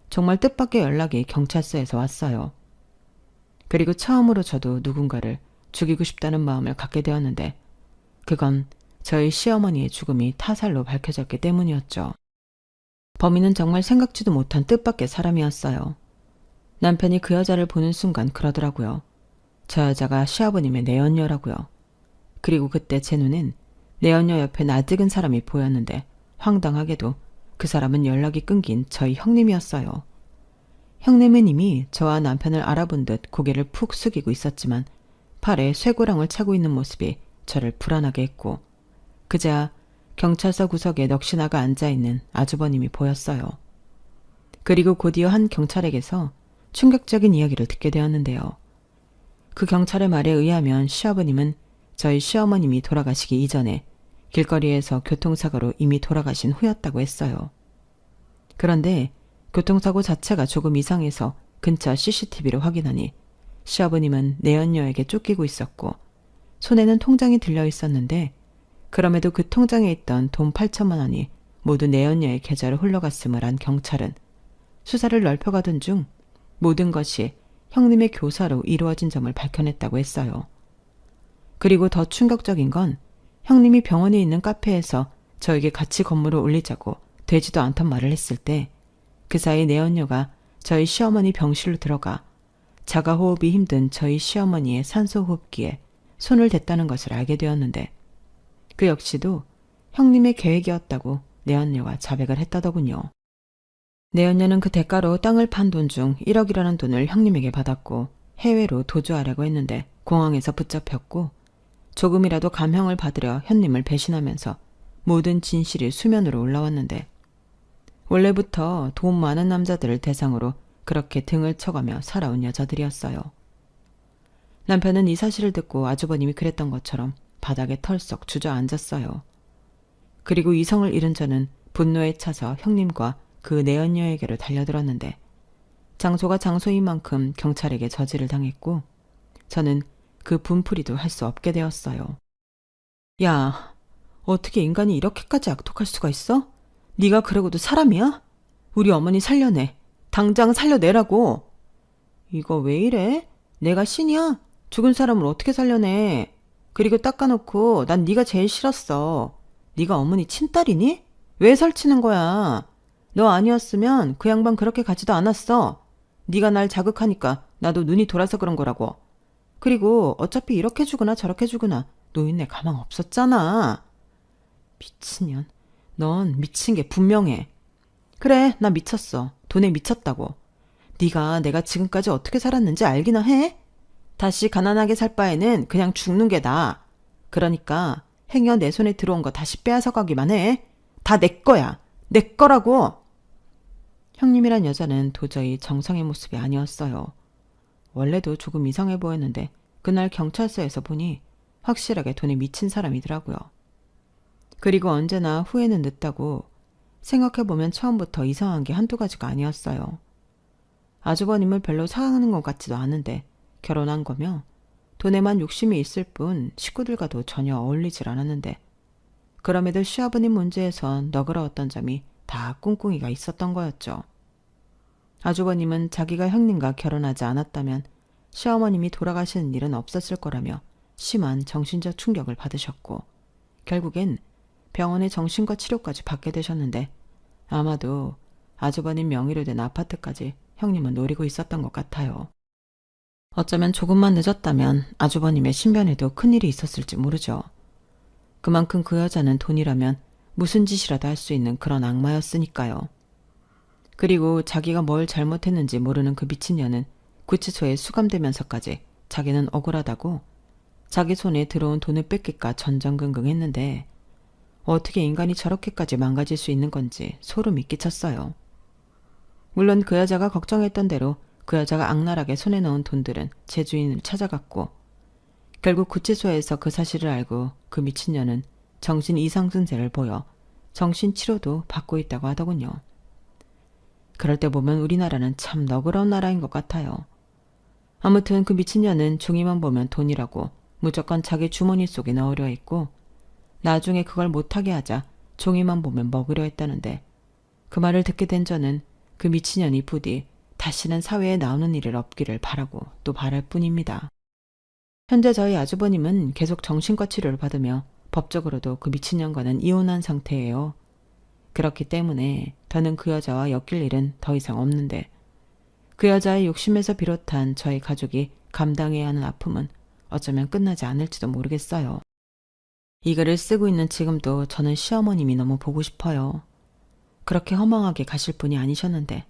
정말 뜻밖의 연락이 경찰서에서 왔어요. 그리고 처음으로 저도 누군가를 죽이고 싶다는 마음을 갖게 되었는데 그건 저희 시어머니의 죽음이 타살로 밝혀졌기 때문이었죠. 범인은 정말 생각지도 못한 뜻밖의 사람이었어요. 남편이 그 여자를 보는 순간 그러더라고요. 저 여자가 시아버님의 내연녀라고요. 그리고 그때 제 눈엔 내연녀 옆에 낯익은 사람이 보였는데 황당하게도 그 사람은 연락이 끊긴 저희 형님이었어요. 형님은 이미 저와 남편을 알아본 듯 고개를 푹 숙이고 있었지만 팔에 쇠고랑을 차고 있는 모습이 저를 불안하게 했고 그제야 경찰서 구석에 넋이나가 앉아있는 아주버님이 보였어요. 그리고 곧이어 한 경찰에게서 충격적인 이야기를 듣게 되었는데요. 그 경찰의 말에 의하면 시아버님은 저희 시어머님이 돌아가시기 이전에 길거리에서 교통사고로 이미 돌아가신 후였다고 했어요. 그런데 교통사고 자체가 조금 이상해서 근처 CCTV를 확인하니 시아버님은 내연녀에게 쫓기고 있었고 손에는 통장이 들려 있었는데 그럼에도 그 통장에 있던 돈 8천만 원이 모두 내연녀의 계좌로 흘러갔음을 안 경찰은 수사를 넓혀가던 중 모든 것이 형님의 교사로 이루어진 점을 밝혀냈다고 했어요. 그리고 더 충격적인 건 형님이 병원에 있는 카페에서 저에게 같이 건물을 올리자고 되지도 않던 말을 했을 때 그 사이 내연녀가 저희 시어머니 병실로 들어가 자가호흡이 힘든 저희 시어머니의 산소호흡기에 손을 댔다는 것을 알게 되었는데 그 역시도 형님의 계획이었다고 내연녀가 자백을 했다더군요. 내연녀는 그 대가로 땅을 판 돈 중 1억이라는 돈을 형님에게 받았고 해외로 도주하려고 했는데 공항에서 붙잡혔고 조금이라도 감형을 받으려 형님을 배신하면서 모든 진실이 수면으로 올라왔는데 원래부터 돈 많은 남자들을 대상으로 그렇게 등을 쳐가며 살아온 여자들이었어요. 남편은 이 사실을 듣고 아주버님이 그랬던 것처럼 바닥에 털썩 주저앉았어요. 그리고 이성을 잃은 저는 분노에 차서 형님과 그 내연녀에게로 달려들었는데 장소가 장소인 만큼 경찰에게 저지를 당했고 저는 그 분풀이도 할 수 없게 되었어요. 야, 어떻게 인간이 이렇게까지 악독할 수가 있어? 네가 그러고도 사람이야? 우리 어머니 살려내. 당장 살려내라고. 이거 왜 이래? 내가 신이야? 죽은 사람을 어떻게 살려내? 그리고 닦아놓고 난 네가 제일 싫었어. 네가 어머니 친딸이니? 왜 설치는 거야? 너 아니었으면 그 양반 그렇게 가지도 않았어. 네가 날 자극하니까 나도 눈이 돌아서 그런 거라고. 그리고 어차피 이렇게 죽으나 저렇게 죽으나 노인네 가망 없었잖아. 미친년. 넌 미친 게 분명해. 그래, 나 미쳤어. 돈에 미쳤다고. 네가 내가 지금까지 어떻게 살았는지 알기나 해? 다시 가난하게 살 바에는 그냥 죽는 게 나아. 그러니까 행여 내 손에 들어온 거 다시 빼앗아 가기만 해. 다 내 거야. 내 거라고. 형님이란 여자는 도저히 정상의 모습이 아니었어요. 원래도 조금 이상해 보였는데 그날 경찰서에서 보니 확실하게 돈에 미친 사람이더라고요. 그리고 언제나 후회는 늦다고 생각해보면 처음부터 이상한 게 한두 가지가 아니었어요. 아주버님을 별로 사랑하는 것 같지도 않은데 결혼한 거며 돈에만 욕심이 있을 뿐 식구들과도 전혀 어울리질 않았는데 그럼에도 시아버님 문제에선 너그러웠던 점이 다 꿍꿍이가 있었던 거였죠. 아주버님은 자기가 형님과 결혼하지 않았다면 시어머님이 돌아가시는 일은 없었을 거라며 심한 정신적 충격을 받으셨고 결국엔 병원에 정신과 치료까지 받게 되셨는데 아마도 아주버님 명의로 된 아파트까지 형님은 노리고 있었던 것 같아요. 어쩌면 조금만 늦었다면 아주버님의 신변에도 큰일이 있었을지 모르죠. 그만큼 그 여자는 돈이라면 무슨 짓이라도 할 수 있는 그런 악마였으니까요. 그리고 자기가 뭘 잘못했는지 모르는 그 미친년은 구치소에 수감되면서까지 자기는 억울하다고 자기 손에 들어온 돈을 뺏길까 전전긍긍했는데 어떻게 인간이 저렇게까지 망가질 수 있는 건지 소름이 끼쳤어요. 물론 그 여자가 걱정했던 대로 그 여자가 악랄하게 손에 넣은 돈들은 제 주인을 찾아갔고 결국 구치소에서 그 사실을 알고 그 미친년은 정신 이상 증세를 보여 정신치료도 받고 있다고 하더군요. 그럴 때 보면 우리나라는 참 너그러운 나라인 것 같아요. 아무튼 그 미친년은 종이만 보면 돈이라고 무조건 자기 주머니 속에 넣으려 했고 나중에 그걸 못하게 하자 종이만 보면 먹으려 했다는데 그 말을 듣게 된 저는 그 미친년이 부디 다시는 사회에 나오는 일을 없기를 바라고 또 바랄 뿐입니다. 현재 저희 아주버님은 계속 정신과 치료를 받으며 법적으로도 그 미친년과는 이혼한 상태예요. 그렇기 때문에 더는 그 여자와 엮일 일은 더 이상 없는데 그 여자의 욕심에서 비롯한 저희 가족이 감당해야 하는 아픔은 어쩌면 끝나지 않을지도 모르겠어요. 이 글을 쓰고 있는 지금도 저는 시어머님이 너무 보고 싶어요. 그렇게 허망하게 가실 분이 아니셨는데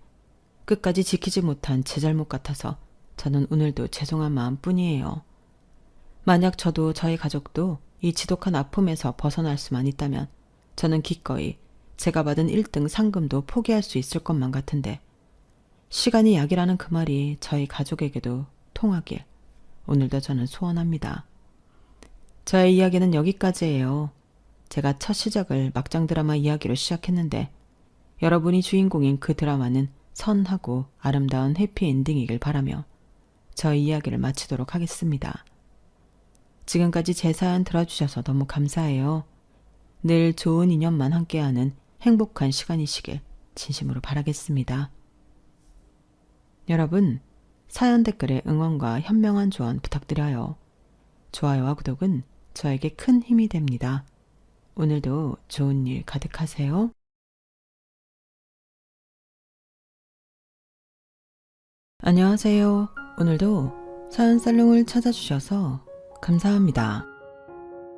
끝까지 지키지 못한 제 잘못 같아서 저는 오늘도 죄송한 마음뿐이에요. 만약 저도 저희 가족도 이 지독한 아픔에서 벗어날 수만 있다면 저는 기꺼이 제가 받은 1등 상금도 포기할 수 있을 것만 같은데 시간이 약이라는 그 말이 저희 가족에게도 통하길 오늘도 저는 소원합니다. 저의 이야기는 여기까지예요. 제가 첫 시작을 막장 드라마 이야기로 시작했는데 여러분이 주인공인 그 드라마는 선하고 아름다운 해피엔딩이길 바라며 저의 이야기를 마치도록 하겠습니다. 지금까지 제 사연 들어주셔서 너무 감사해요. 늘 좋은 인연만 함께하는 행복한 시간이시길 진심으로 바라겠습니다. 여러분, 사연 댓글에 응원과 현명한 조언 부탁드려요. 좋아요와 구독은 저에게 큰 힘이 됩니다. 오늘도 좋은 일 가득하세요. 안녕하세요. 오늘도 사연 살롱을 찾아주셔서 감사합니다.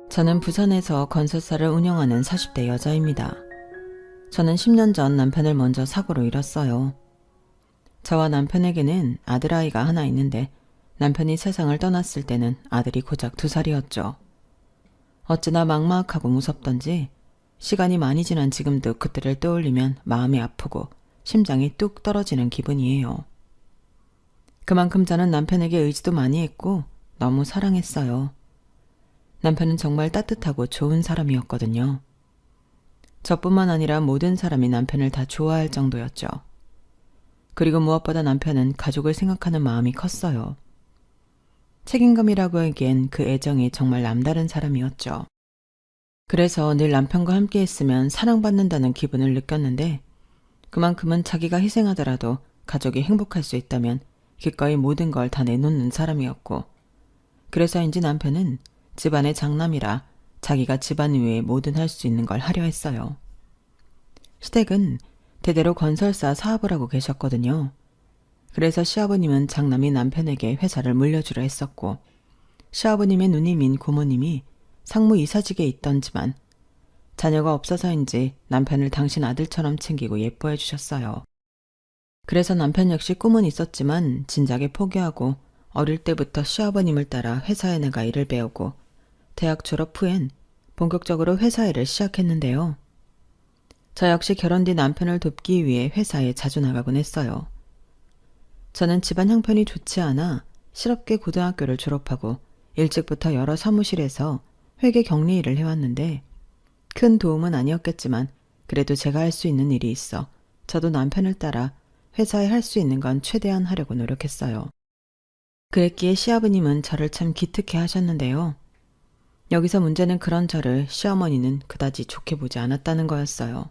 저는 부산에서 건설사를 운영하는 40대 여자입니다. 저는 10년 전 남편을 먼저 사고로 잃었어요. 저와 남편에게는 아들아이가 하나 있는데 남편이 세상을 떠났을 때는 아들이 고작 2살이었죠. 어찌나 막막하고 무섭던지 시간이 많이 지난 지금도 그때를 떠올리면 마음이 아프고 심장이 뚝 떨어지는 기분이에요. 그만큼 저는 남편에게 의지도 많이 했고 너무 사랑했어요. 남편은 정말 따뜻하고 좋은 사람이었거든요. 저뿐만 아니라 모든 사람이 남편을 다 좋아할 정도였죠. 그리고 무엇보다 남편은 가족을 생각하는 마음이 컸어요. 책임감이라고 하기엔 그 애정이 정말 남다른 사람이었죠. 그래서 늘 남편과 함께 있으면 사랑받는다는 기분을 느꼈는데 그만큼은 자기가 희생하더라도 가족이 행복할 수 있다면 기꺼이 모든 걸 다 내놓는 사람이었고 그래서인지 남편은 집안의 장남이라 자기가 집안 외에 뭐든 할 수 있는 걸 하려 했어요. 시댁은 대대로 건설사 사업을 하고 계셨거든요. 그래서 시아버님은 장남이 남편에게 회사를 물려주려 했었고 시아버님의 누님인 고모님이 상무이사직에 있던지만 자녀가 없어서인지 남편을 당신 아들처럼 챙기고 예뻐해 주셨어요. 그래서 남편 역시 꿈은 있었지만 진작에 포기하고 어릴 때부터 시아버님을 따라 회사에 나가 일을 배우고 대학 졸업 후엔 본격적으로 회사 일을 시작했는데요. 저 역시 결혼 뒤 남편을 돕기 위해 회사에 자주 나가곤 했어요. 저는 집안 형편이 좋지 않아 실업계 고등학교를 졸업하고 일찍부터 여러 사무실에서 회계 격리 일을 해왔는데 큰 도움은 아니었겠지만 그래도 제가 할 수 있는 일이 있어 저도 남편을 따라 회사에 할 수 있는 건 최대한 하려고 노력했어요. 그랬기에 시아버님은 저를 참 기특해 하셨는데요. 여기서 문제는 그런 저를 시어머니는 그다지 좋게 보지 않았다는 거였어요.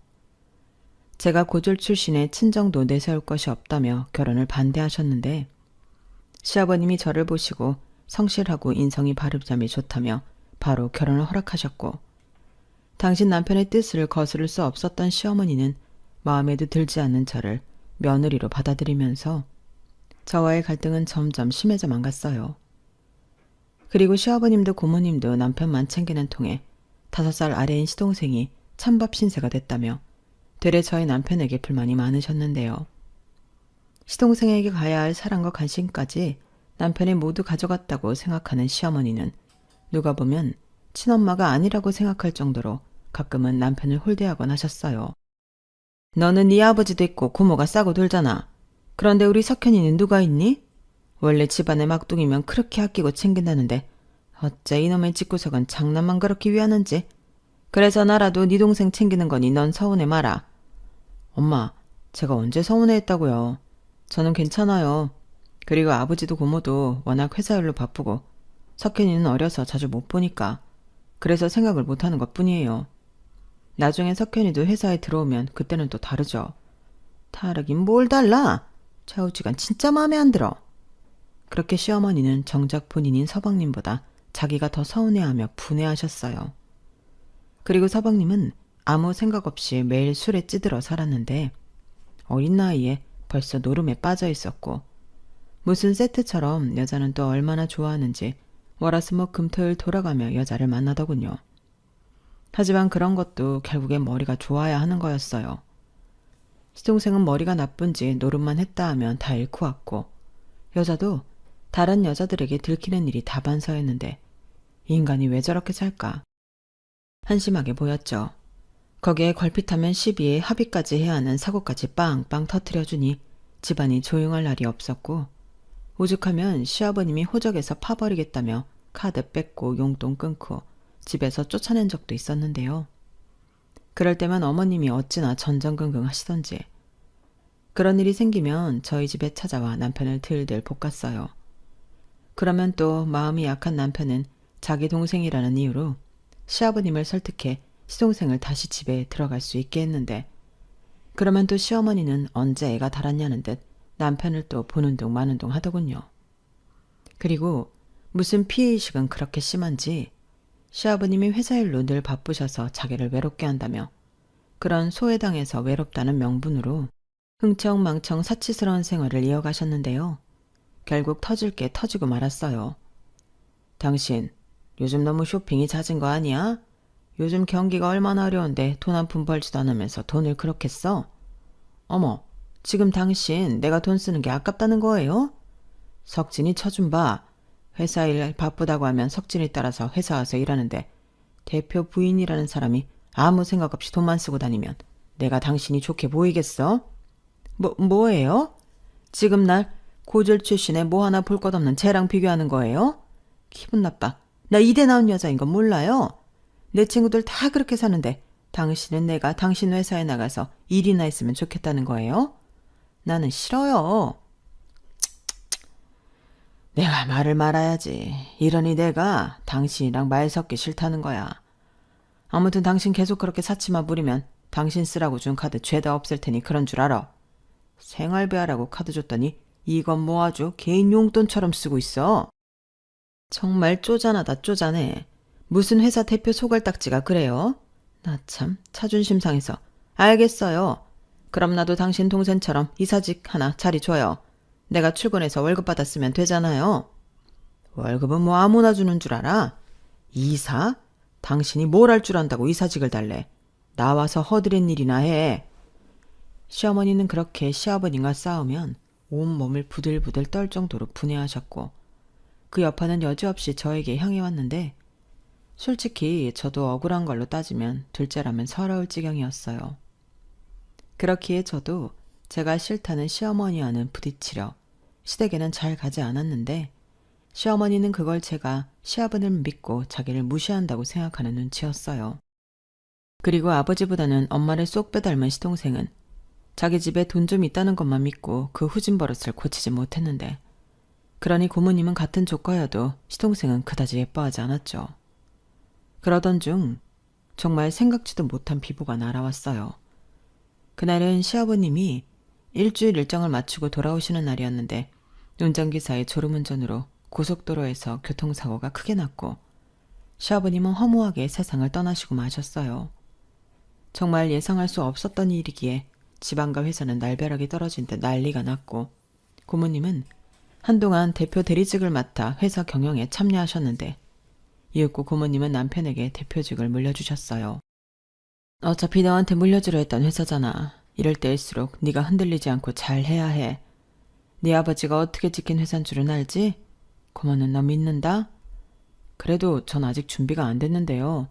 제가 고졸 출신의 친정도 내세울 것이 없다며 결혼을 반대하셨는데 시아버님이 저를 보시고 성실하고 인성이 바르자미 좋다며 바로 결혼을 허락하셨고 당신 남편의 뜻을 거스를 수 없었던 시어머니는 마음에도 들지 않는 저를 며느리로 받아들이면서 저와의 갈등은 점점 심해져만 갔어요. 그리고 시아버님도 고모님도 남편만 챙기는 통에 5살 아래인 시동생이 찬밥 신세가 됐다며 되레 저희 남편에게 불만이 많으셨는데요. 시동생에게 가야 할 사랑과 관심까지 남편이 모두 가져갔다고 생각하는 시어머니는 누가 보면 친엄마가 아니라고 생각할 정도로 가끔은 남편을 홀대하곤 하셨어요. 너는 네 아버지도 있고 고모가 싸고 돌잖아. 그런데 우리 석현이는 누가 있니? 원래 집안의 막둥이면 그렇게 아끼고 챙긴다는데 어째 이놈의 집구석은 장난만 그렇게 위하는지. 그래서 나라도 네 동생 챙기는 거니 넌 서운해 마라. 엄마, 제가 언제 서운해했다고요. 저는 괜찮아요. 그리고 아버지도 고모도 워낙 회사 일로 바쁘고 석현이는 어려서 자주 못 보니까 그래서 생각을 못하는 것뿐이에요. 나중에 석현이도 회사에 들어오면 그때는 또 다르죠. 다르긴 뭘 달라. 좌우지간 진짜 마음에 안 들어. 그렇게 시어머니는 정작 본인인 서방님보다 자기가 더 서운해하며 분해하셨어요. 그리고 서방님은 아무 생각 없이 매일 술에 찌들어 살았는데 어린 나이에 벌써 노름에 빠져 있었고 무슨 세트처럼 여자는 또 얼마나 좋아하는지 월화수목 금토일 돌아가며 여자를 만나더군요. 하지만 그런 것도 결국엔 머리가 좋아야 하는 거였어요. 시동생은 머리가 나쁜지 노름만 했다 하면 다 잃고 왔고 여자도 다른 여자들에게 들키는 일이 다반사였는데 이 인간이 왜 저렇게 살까? 한심하게 보였죠. 거기에 걸핏하면 시비에 합의까지 해야 하는 사고까지 빵빵 터뜨려주니 집안이 조용할 날이 없었고 오죽하면 시아버님이 호적에서 파버리겠다며 카드 뺏고 용돈 끊고 집에서 쫓아낸 적도 있었는데요. 그럴 때만 어머님이 어찌나 전전긍긍 하시던지 그런 일이 생기면 저희 집에 찾아와 남편을 들들 볶았어요. 그러면 또 마음이 약한 남편은 자기 동생이라는 이유로 시아버님을 설득해 시동생을 다시 집에 들어갈 수 있게 했는데 그러면 또 시어머니는 언제 애가 달았냐는 듯 남편을 또 보는 둥 마는 둥 하더군요. 그리고 무슨 피해의식은 그렇게 심한지 시아버님이 회사 일로 늘 바쁘셔서 자기를 외롭게 한다며 그런 소외당해서 외롭다는 명분으로 흥청망청 사치스러운 생활을 이어가셨는데요. 결국 터질 게 터지고 말았어요. 당신 요즘 너무 쇼핑이 잦은 거 아니야? 요즘 경기가 얼마나 어려운데 돈 한 푼 벌지도 않으면서 돈을 그렇게 써? 어머, 지금 당신 내가 돈 쓰는 게 아깝다는 거예요? 석진이 쳐준 봐. 회사 일 바쁘다고 하면 석진이 따라서 회사 와서 일하는데 대표 부인이라는 사람이 아무 생각 없이 돈만 쓰고 다니면 내가 당신이 좋게 보이겠어? 뭐예요? 지금 날 고졸 출신에 뭐 하나 볼 것 없는 쟤랑 비교하는 거예요? 기분 나빠. 나 이대 나온 여자인 건 몰라요? 내 친구들 다 그렇게 사는데 당신은 내가 당신 회사에 나가서 일이나 했으면 좋겠다는 거예요? 나는 싫어요. 내가 말을 말아야지. 이러니 내가 당신이랑 말 섞기 싫다는 거야. 아무튼 당신 계속 그렇게 사치만 부리면 당신 쓰라고 준 카드 죄다 없앨 테니 그런 줄 알아. 생활비하라고 카드 줬더니 이건 뭐 아주 개인 용돈처럼 쓰고 있어. 정말 쪼잔하다 쪼잔해. 무슨 회사 대표 소갈딱지가 그래요? 나 참 자존심 상해서. 알겠어요. 그럼 나도 당신 동생처럼 이사직 하나 자리 줘요. 내가 출근해서 월급 받았으면 되잖아요. 월급은 뭐 아무나 주는 줄 알아? 이사? 당신이 뭘 할 줄 안다고 이사직을 달래. 나와서 허드렛 일이나 해. 시어머니는 그렇게 시아버님과 싸우면 온몸을 부들부들 떨 정도로 분해하셨고 그 여파는 여지없이 저에게 향해 왔는데 솔직히 저도 억울한 걸로 따지면 둘째라면 서러울 지경이었어요. 그렇기에 저도 제가 싫다는 시어머니와는 부딪히려 시댁에는 잘 가지 않았는데 시어머니는 그걸 제가 시아버님을 믿고 자기를 무시한다고 생각하는 눈치였어요. 그리고 아버지보다는 엄마를 쏙 빼닮은 시동생은 자기 집에 돈 좀 있다는 것만 믿고 그 후진 버릇을 고치지 못했는데 그러니 고모님은 같은 조카여도 시동생은 그다지 예뻐하지 않았죠. 그러던 중 정말 생각지도 못한 비보가 날아왔어요. 그날은 시아버님이 일주일 일정을 마치고 돌아오시는 날이었는데 운전기사의 졸음운전으로 고속도로에서 교통사고가 크게 났고 시아버님은 허무하게 세상을 떠나시고 마셨어요. 정말 예상할 수 없었던 일이기에 집안과 회사는 날벼락이 떨어진 듯 난리가 났고 고모님은 한동안 대표 대리직을 맡아 회사 경영에 참여하셨는데 이윽고 고모님은 남편에게 대표직을 물려주셨어요. 어차피 너한테 물려주려 했던 회사잖아. 이럴 때일수록 네가 흔들리지 않고 잘 해야 해. 네 아버지가 어떻게 지킨 회사인 줄은 알지? 고모는 너 믿는다? 그래도 전 아직 준비가 안 됐는데요.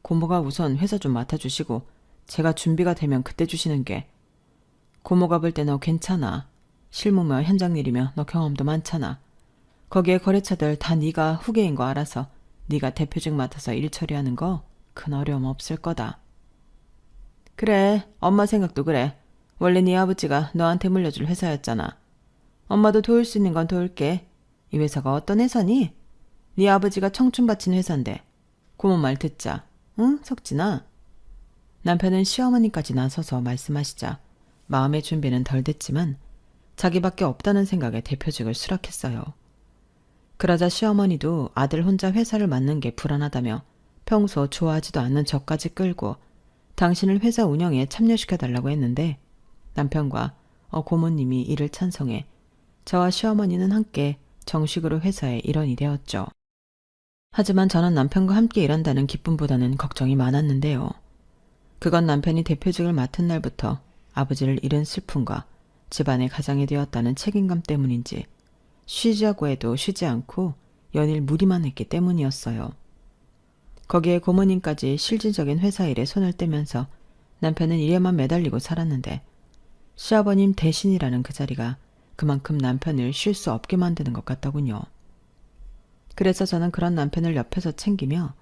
고모가 우선 회사 좀 맡아주시고 제가 준비가 되면 그때 주시는 게. 고모가 볼 때 너 괜찮아. 실무며 현장 일이며 너 경험도 많잖아. 거기에 거래처들 다 네가 후계인 거 알아서 네가 대표직 맡아서 일 처리하는 거 큰 어려움 없을 거다. 그래, 엄마 생각도 그래. 원래 네 아버지가 너한테 물려줄 회사였잖아. 엄마도 도울 수 있는 건 도울게. 이 회사가 어떤 회사니? 네 아버지가 청춘 바친 회사인데. 고모 말 듣자. 응, 석진아? 남편은 시어머니까지 나서서 말씀하시자 마음의 준비는 덜 됐지만 자기밖에 없다는 생각에 대표직을 수락했어요. 그러자 시어머니도 아들 혼자 회사를 맡는 게 불안하다며 평소 좋아하지도 않는 저까지 끌고 당신을 회사 운영에 참여시켜달라고 했는데 남편과 고모님이 이를 찬성해 저와 시어머니는 함께 정식으로 회사의 일원이 되었죠. 하지만 저는 남편과 함께 일한다는 기쁨보다는 걱정이 많았는데요. 그건 남편이 대표직을 맡은 날부터 아버지를 잃은 슬픔과 집안의 가장이 되었다는 책임감 때문인지 쉬자고 해도 쉬지 않고 연일 무리만 했기 때문이었어요. 거기에 고모님까지 실질적인 회사 일에 손을 떼면서 남편은 일에만 매달리고 살았는데 시아버님 대신이라는 그 자리가 그만큼 남편을 쉴 수 없게 만드는 것 같더군요. 그래서 저는 그런 남편을 옆에서 챙기며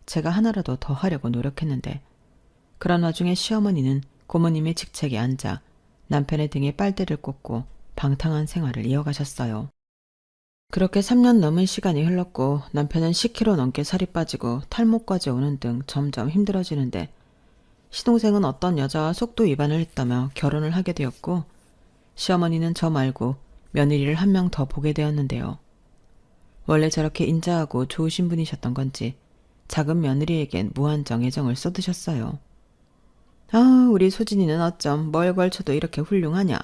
제가 하나라도 더 하려고 노력했는데 그런 와중에 시어머니는 고모님의 직책에 앉아 남편의 등에 빨대를 꽂고 방탕한 생활을 이어가셨어요. 그렇게 3년 넘은 시간이 흘렀고 남편은 10kg 넘게 살이 빠지고 탈모까지 오는 등 점점 힘들어지는데 시동생은 어떤 여자와 속도 위반을 했다며 결혼을 하게 되었고 시어머니는 저 말고 며느리를 한 명 더 보게 되었는데요. 원래 저렇게 인자하고 좋으신 분이셨던 건지 작은 며느리에겐 무한정 애정을 쏟으셨어요. 아, 우리 소진이는 어쩜 뭘 걸쳐도 이렇게 훌륭하냐.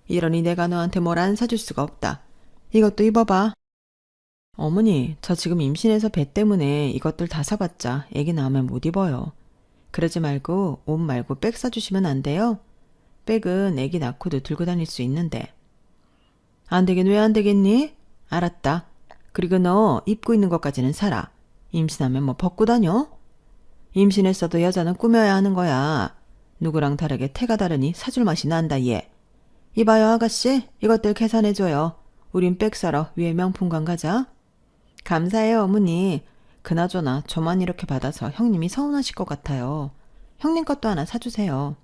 이러니 내가 너한테 뭘 안 사줄 수가 없다. 이것도 입어봐. 어머니, 저 지금 임신해서 배 때문에 이것들 다 사봤자 애기 낳으면 못 입어요. 그러지 말고 옷 말고 백 사주시면 안 돼요? 백은 애기 낳고도 들고 다닐 수 있는데. 안 되긴 왜 안 되겠니? 알았다. 그리고 너 입고 있는 것까지는 사라. 임신하면 뭐 벗고 다녀? 임신했어도 여자는 꾸며야 하는 거야. 누구랑 다르게 태가 다르니 사줄 맛이 난다 얘. 이봐요 아가씨, 이것들 계산해줘요. 우린 백 사러 위에 명품관 가자. 감사해요 어머니. 그나저나 저만 이렇게 받아서 형님이 서운하실 것 같아요. 형님 것도 하나 사주세요.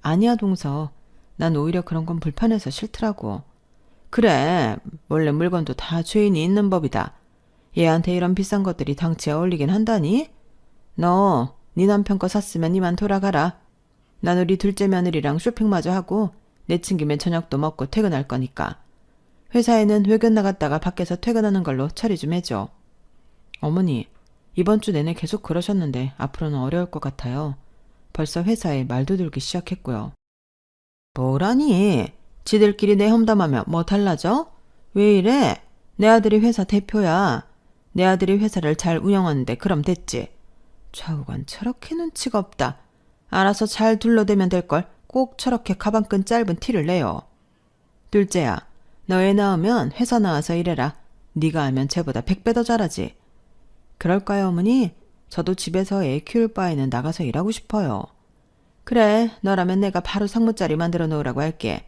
아니야 동서. 난 오히려 그런 건 불편해서 싫더라고. 그래, 원래 물건도 다 주인이 있는 법이다. 얘한테 이런 비싼 것들이 당치에 어울리긴 한다니? 너, 네 남편 거 샀으면 이만 돌아가라. 난 우리 둘째 며느리랑 쇼핑마저 하고 내친김에 저녁도 먹고 퇴근할 거니까. 회사에는 외근 나갔다가 밖에서 퇴근하는 걸로 처리 좀 해줘. 어머니, 이번 주 내내 계속 그러셨는데 앞으로는 어려울 것 같아요. 벌써 회사에 말도 들기 시작했고요. 뭐라니? 지들끼리 내 험담하면 뭐 달라져? 왜 이래? 내 아들이 회사 대표야. 내 아들이 회사를 잘 운영하는데 그럼 됐지. 좌우간 저렇게 눈치가 없다. 알아서 잘 둘러대면 될걸. 꼭 저렇게 가방끈 짧은 티를 내요. 둘째야, 너 애 낳으면 회사 나와서 일해라. 네가 하면 쟤보다 100배 더 잘하지. 그럴까요 어머니? 저도 집에서 애 키울 바에는 나가서 일하고 싶어요. 그래, 너라면 내가 바로 상무자리 만들어 놓으라고 할게.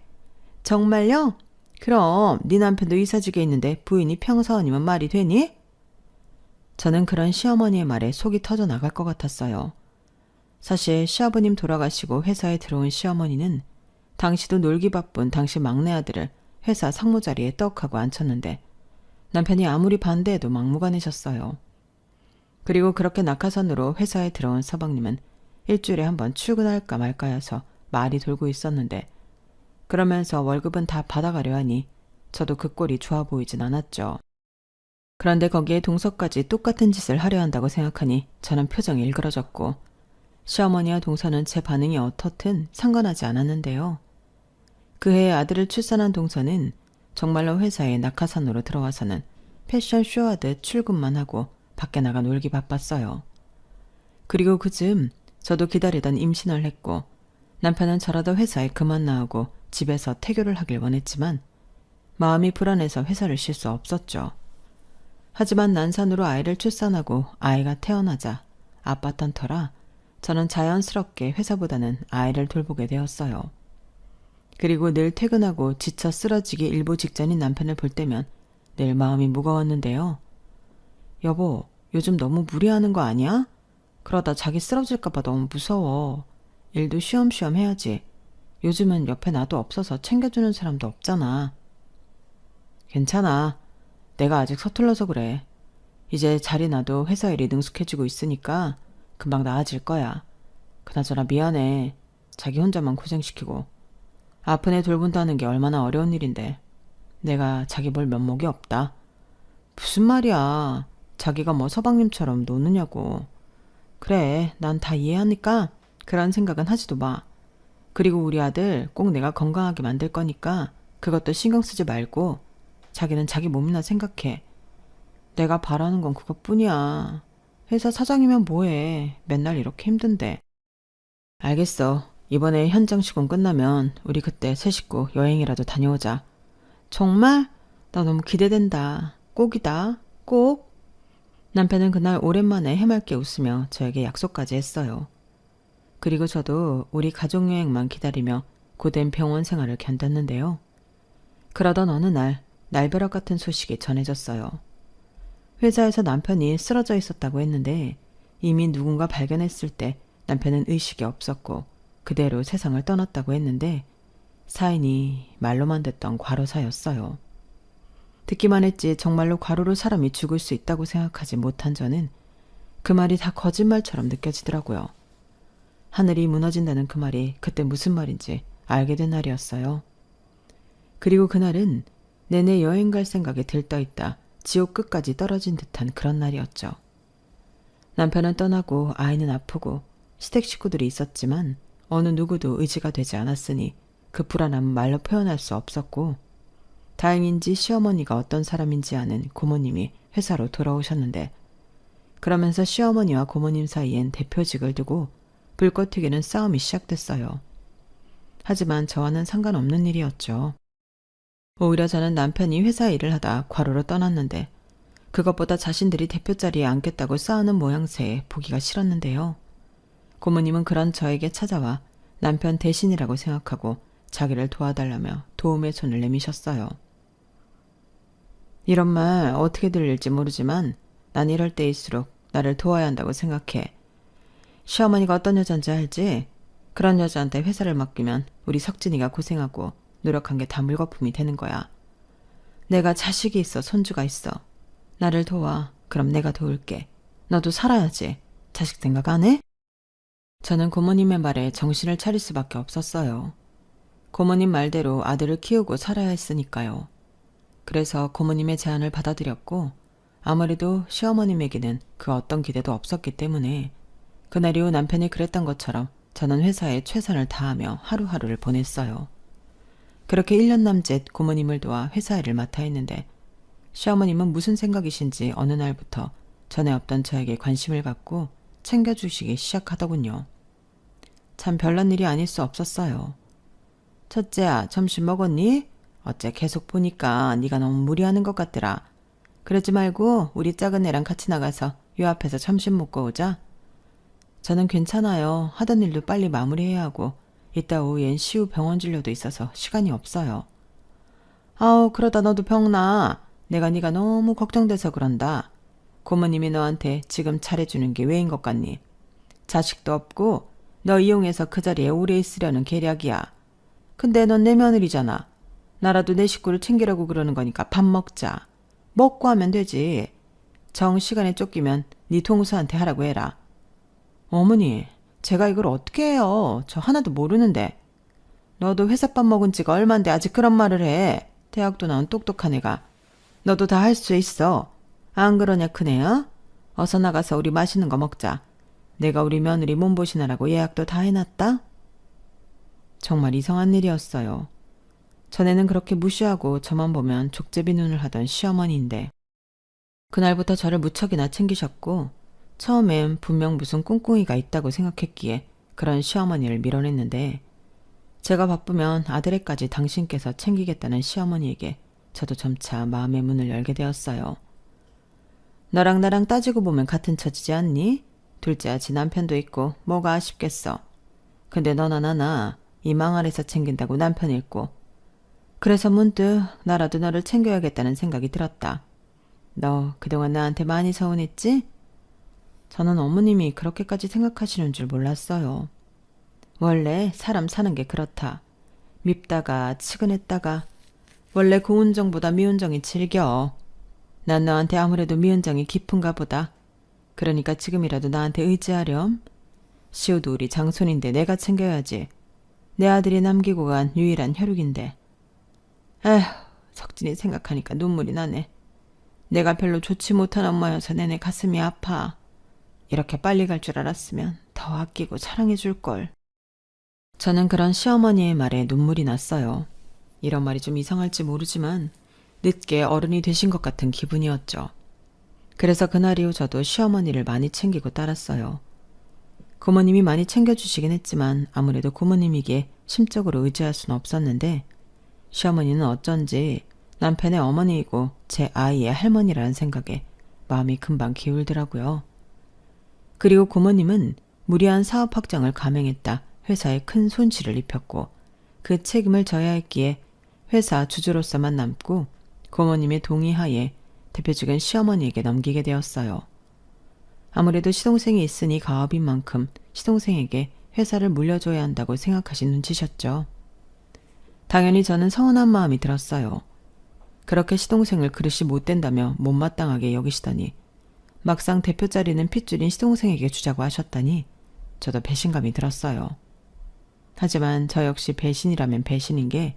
정말요? 그럼 네 남편도 이사직에 있는데 부인이 평사원이면 말이 되니? 저는 그런 시어머니의 말에 속이 터져 나갈 것 같았어요. 사실 시아버님 돌아가시고 회사에 들어온 시어머니는 당시도 놀기 바쁜 당시 막내 아들을 회사 상무자리에 떡 하고 앉혔는데 남편이 아무리 반대해도 막무가내셨어요. 그리고 그렇게 낙하산으로 회사에 들어온 서방님은 일주일에 한 번 출근할까 말까 해서 말이 돌고 있었는데 그러면서 월급은 다 받아가려 하니 저도 그 꼴이 좋아 보이진 않았죠. 그런데 거기에 동서까지 똑같은 짓을 하려 한다고 생각하니 저는 표정이 일그러졌고 시어머니와 동서는 제 반응이 어떻든 상관하지 않았는데요. 그해 아들을 출산한 동서는 정말로 회사에 낙하산으로 들어와서는 패션쇼 하듯 출근만 하고 밖에 나가 놀기 바빴어요. 그리고 그즈음 저도 기다리던 임신을 했고 남편은 저라도 회사에 그만 나오고 집에서 태교를 하길 원했지만 마음이 불안해서 회사를 쉴 수 없었죠. 하지만 난산으로 아이를 출산하고 아이가 태어나자 아팠던 터라 저는 자연스럽게 회사보다는 아이를 돌보게 되었어요. 그리고 늘 퇴근하고 지쳐 쓰러지기 일보 직전인 남편을 볼 때면 늘 마음이 무거웠는데요. 여보, 요즘 너무 무리하는 거 아니야? 그러다 자기 쓰러질까 봐 너무 무서워. 일도 쉬엄쉬엄 해야지. 요즘은 옆에 나도 없어서 챙겨주는 사람도 없잖아. 괜찮아. 내가 아직 서툴러서 그래. 이제 자리 나도 회사 일이 능숙해지고 있으니까 금방 나아질 거야. 그나저나 미안해. 자기 혼자만 고생시키고. 아픈 애 돌본다는 게 얼마나 어려운 일인데 내가 자기 볼 면목이 없다. 무슨 말이야. 자기가 뭐 서방님처럼 노느냐고. 그래, 난 다 이해하니까 그런 생각은 하지도 마. 그리고 우리 아들 꼭 내가 건강하게 만들 거니까 그것도 신경 쓰지 말고 자기는 자기 몸이나 생각해. 내가 바라는 건 그것뿐이야. 회사 사장이면 뭐해. 맨날 이렇게 힘든데. 알겠어. 이번에 현장 시공 끝나면 우리 그때 세 식구 여행이라도 다녀오자. 정말? 나 너무 기대된다. 꼭이다. 꼭. 남편은 그날 오랜만에 해맑게 웃으며 저에게 약속까지 했어요. 그리고 저도 우리 가족여행만 기다리며 고된 병원 생활을 견뎠는데요. 그러던 어느 날 날벼락 같은 소식이 전해졌어요. 회사에서 남편이 쓰러져 있었다고 했는데 이미 누군가 발견했을 때 남편은 의식이 없었고 그대로 세상을 떠났다고 했는데 사인이 말로만 듣던 과로사였어요. 듣기만 했지 정말로 과로로 사람이 죽을 수 있다고 생각하지 못한 저는 그 말이 다 거짓말처럼 느껴지더라고요. 하늘이 무너진다는 그 말이 그때 무슨 말인지 알게 된 날이었어요. 그리고 그날은 내내 여행 갈 생각에 들떠있다 지옥 끝까지 떨어진 듯한 그런 날이었죠. 남편은 떠나고 아이는 아프고 시댁 식구들이 있었지만 어느 누구도 의지가 되지 않았으니 그 불안함은 말로 표현할 수 없었고 다행인지 시어머니가 어떤 사람인지 아는 고모님이 회사로 돌아오셨는데 그러면서 시어머니와 고모님 사이엔 대표직을 두고 불꽃 튀기는 싸움이 시작됐어요. 하지만 저와는 상관없는 일이었죠. 오히려 저는 남편이 회사 일을 하다 과로로 떠났는데 그것보다 자신들이 대표 자리에 앉겠다고 싸우는 모양새에 보기가 싫었는데요. 고모님은 그런 저에게 찾아와 남편 대신이라고 생각하고 자기를 도와달라며 도움의 손을 내미셨어요. 이런 말 어떻게 들릴지 모르지만 난 이럴 때일수록 나를 도와야 한다고 생각해. 시어머니가 어떤 여잔지 알지? 그런 여자한테 회사를 맡기면 우리 석진이가 고생하고 노력한 게 다 물거품이 되는 거야. 내가 자식이 있어 손주가 있어. 나를 도와. 그럼 내가 도울게. 너도 살아야지. 자식 생각 안 해? 저는 고모님의 말에 정신을 차릴 수밖에 없었어요. 고모님 말대로 아들을 키우고 살아야 했으니까요. 그래서 고모님의 제안을 받아들였고 아무래도 시어머님에게는 그 어떤 기대도 없었기 때문에 그날 이후 남편이 그랬던 것처럼 저는 회사에 최선을 다하며 하루하루를 보냈어요. 그렇게 1년 남짓 고모님을 도와 회사 일을 맡아 했는데 시어머님은 무슨 생각이신지 어느 날부터 전에 없던 저에게 관심을 갖고 챙겨주시기 시작하더군요. 참 별난 일이 아닐 수 없었어요. 첫째야, 점심 먹었니? 어째 계속 보니까 네가 너무 무리하는 것 같더라. 그러지 말고 우리 작은 애랑 같이 나가서 요 앞에서 점심 먹고 오자. 저는 괜찮아요. 하던 일도 빨리 마무리해야 하고 이따 오후엔 시우 병원 진료도 있어서 시간이 없어요. 아우, 그러다 너도 병나. 내가 네가 너무 걱정돼서 그런다. 고모님이 너한테 지금 잘해주는 게 왜인 것 같니? 자식도 없고 너 이용해서 그 자리에 오래 있으려는 계략이야. 근데 넌 내 며느리잖아. 나라도 내 식구를 챙기려고 그러는 거니까 밥 먹자. 먹고 하면 되지. 정 시간에 쫓기면 네 동수한테 하라고 해라. 어머니, 제가 이걸 어떻게 해요? 저 하나도 모르는데. 너도 회사밥 먹은 지가 얼만데 아직 그런 말을 해. 대학도 나온 똑똑한 애가. 너도 다 할 수 있어. 안 그러냐 큰애야? 어서 나가서 우리 맛있는 거 먹자. 내가 우리 며느리 몸보신하라고 예약도 다 해놨다. 정말 이상한 일이었어요. 전에는 그렇게 무시하고 저만 보면 족제비 눈을 하던 시어머니인데 그날부터 저를 무척이나 챙기셨고 처음엔 분명 무슨 꿍꿍이가 있다고 생각했기에 그런 시어머니를 밀어냈는데 제가 바쁘면 아들애까지 당신께서 챙기겠다는 시어머니에게 저도 점차 마음의 문을 열게 되었어요. 너랑 나랑 따지고 보면 같은 처지지 않니? 둘째야 지 남편도 있고 뭐가 아쉽겠어. 근데 너나 나나 이 망 아래서 챙긴다고 남편 잃고 그래서 문득 나라도 너를 챙겨야겠다는 생각이 들었다. 너 그동안 나한테 많이 서운했지? 저는 어머님이 그렇게까지 생각하시는 줄 몰랐어요. 원래 사람 사는 게 그렇다. 밉다가 측은했다가 원래 고운 정보다 미운 정이 질겨. 난 너한테 아무래도 미운 정이 깊은가 보다. 그러니까 지금이라도 나한테 의지하렴. 시우도 우리 장손인데 내가 챙겨야지. 내 아들이 남기고 간 유일한 혈육인데. 에휴, 석진이 생각하니까 눈물이 나네. 내가 별로 좋지 못한 엄마여서 내내 가슴이 아파. 이렇게 빨리 갈 줄 알았으면 더 아끼고 사랑해 줄 걸. 저는 그런 시어머니의 말에 눈물이 났어요. 이런 말이 좀 이상할지 모르지만 늦게 어른이 되신 것 같은 기분이었죠. 그래서 그날 이후 저도 시어머니를 많이 챙기고 따랐어요. 고모님이 많이 챙겨주시긴 했지만 아무래도 고모님에게 심적으로 의지할 수는 없었는데 시어머니는 어쩐지 남편의 어머니이고 제 아이의 할머니라는 생각에 마음이 금방 기울더라고요. 그리고 고모님은 무리한 사업 확장을 감행했다 회사에 큰 손실을 입혔고 그 책임을 져야 했기에 회사 주주로서만 남고 고모님의 동의하에 대표직은 시어머니에게 넘기게 되었어요. 아무래도 시동생이 있으니 가업인 만큼 시동생에게 회사를 물려줘야 한다고 생각하신 눈치셨죠. 당연히 저는 서운한 마음이 들었어요. 그렇게 시동생을 그릇이 못된다며 못마땅하게 여기시더니 막상 대표 자리는 핏줄인 시동생에게 주자고 하셨다니 저도 배신감이 들었어요. 하지만 저 역시 배신이라면 배신인 게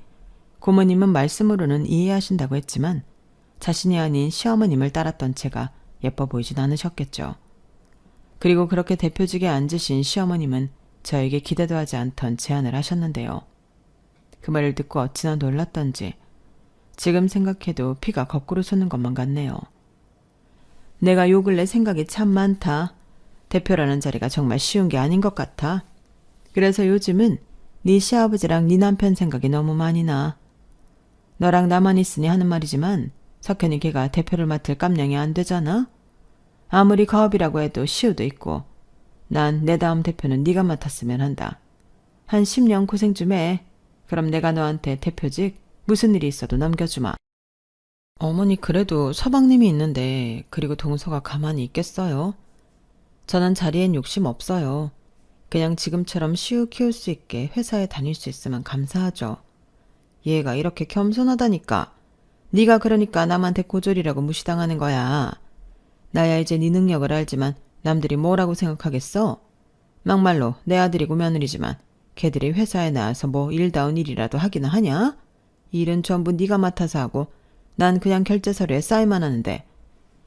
고모님은 말씀으로는 이해하신다고 했지만 자신이 아닌 시어머님을 따랐던 제가 예뻐 보이진 않으셨겠죠. 그리고 그렇게 대표직에 앉으신 시어머님은 저에게 기대도 하지 않던 제안을 하셨는데요. 그 말을 듣고 어찌나 놀랐던지 지금 생각해도 피가 거꾸로 솟는 것만 같네요. 내가 요 근래 생각이 참 많다. 대표라는 자리가 정말 쉬운 게 아닌 것 같아. 그래서 요즘은 네 시아버지랑 네 남편 생각이 너무 많이 나. 너랑 나만 있으니 하는 말이지만 석현이 걔가 대표를 맡을 깜냥이 안 되잖아. 아무리 가업이라고 해도 시우도 있고 난 내 다음 대표는 네가 맡았으면 한다. 한 10년 고생 좀 해. 그럼 내가 너한테 대표직 무슨 일이 있어도 넘겨주마. 어머니 그래도 서방님이 있는데 그리고 동서가 가만히 있겠어요? 저는 자리엔 욕심 없어요. 그냥 지금처럼 시우 키울 수 있게 회사에 다닐 수 있으면 감사하죠. 얘가 이렇게 겸손하다니까. 네가 그러니까 남한테 고졸이라고 무시당하는 거야. 나야 이제 네 능력을 알지만 남들이 뭐라고 생각하겠어? 막말로 내 아들이고 며느리지만 걔들이 회사에 나와서 뭐 일다운 일이라도 하기는 하냐? 일은 전부 네가 맡아서 하고 난 그냥 결제 서류에 사인만 하는데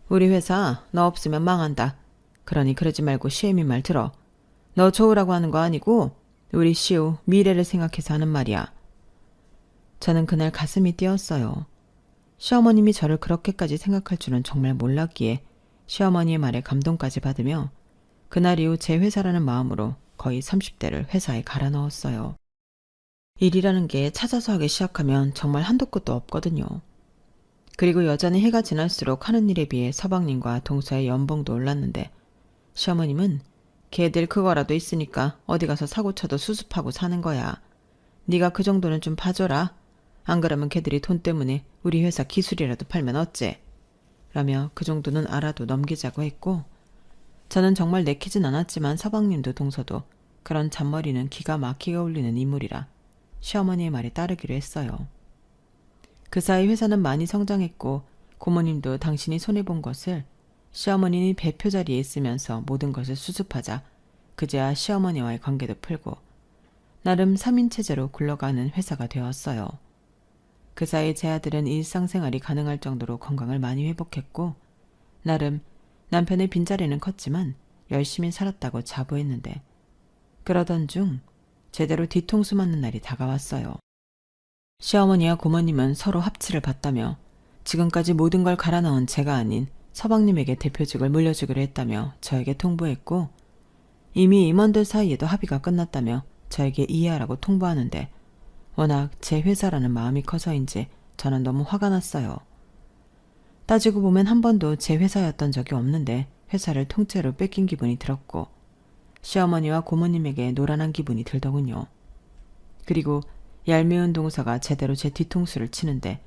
우리 회사 너 없으면 망한다. 그러니 그러지 말고 시애미 말 들어. 너 좋으라고 하는 거 아니고 우리 시우 미래를 생각해서 하는 말이야. 저는 그날 가슴이 뛰었어요. 시어머님이 저를 그렇게까지 생각할 줄은 정말 몰랐기에 시어머니의 말에 감동까지 받으며 그날 이후 제 회사라는 마음으로 거의 30대를 회사에 갈아 넣었어요. 일이라는 게 찾아서 하기 시작하면 정말 한도 끝도 없거든요. 그리고 여전히 해가 지날수록 하는 일에 비해 서방님과 동서의 연봉도 올랐는데 시어머님은 걔들 그거라도 있으니까 어디 가서 사고 쳐도 수습하고 사는 거야. 네가 그 정도는 좀 봐줘라. 안 그러면 걔들이 돈 때문에 우리 회사 기술이라도 팔면 어째? 라며 그 정도는 알아도 넘기자고 했고 저는 정말 내키진 않았지만 서방님도 동서도 그런 잔머리는 기가 막히게 울리는 인물이라 시어머니의 말에 따르기로 했어요. 그 사이 회사는 많이 성장했고 고모님도 당신이 손해본 것을 시어머니는 배표 자리에 있으면서 모든 것을 수습하자 그제야 시어머니와의 관계도 풀고 나름 3인체제로 굴러가는 회사가 되었어요. 그 사이 제 아들은 일상생활이 가능할 정도로 건강을 많이 회복했고 나름 남편의 빈자리는 컸지만 열심히 살았다고 자부했는데 그러던 중 제대로 뒤통수 맞는 날이 다가왔어요. 시어머니와 고모님은 서로 합치를 봤다며 지금까지 모든 걸 갈아 넣은 제가 아닌 서방님에게 대표직을 물려주기로 했다며 저에게 통보했고 이미 임원들 사이에도 합의가 끝났다며 저에게 이해하라고 통보하는데 워낙 제 회사라는 마음이 커서인지 저는 너무 화가 났어요. 따지고 보면 한 번도 제 회사였던 적이 없는데 회사를 통째로 뺏긴 기분이 들었고 시어머니와 고모님에게 노란한 기분이 들더군요. 그리고 얄미운 동서가 제대로 제 뒤통수를 치는데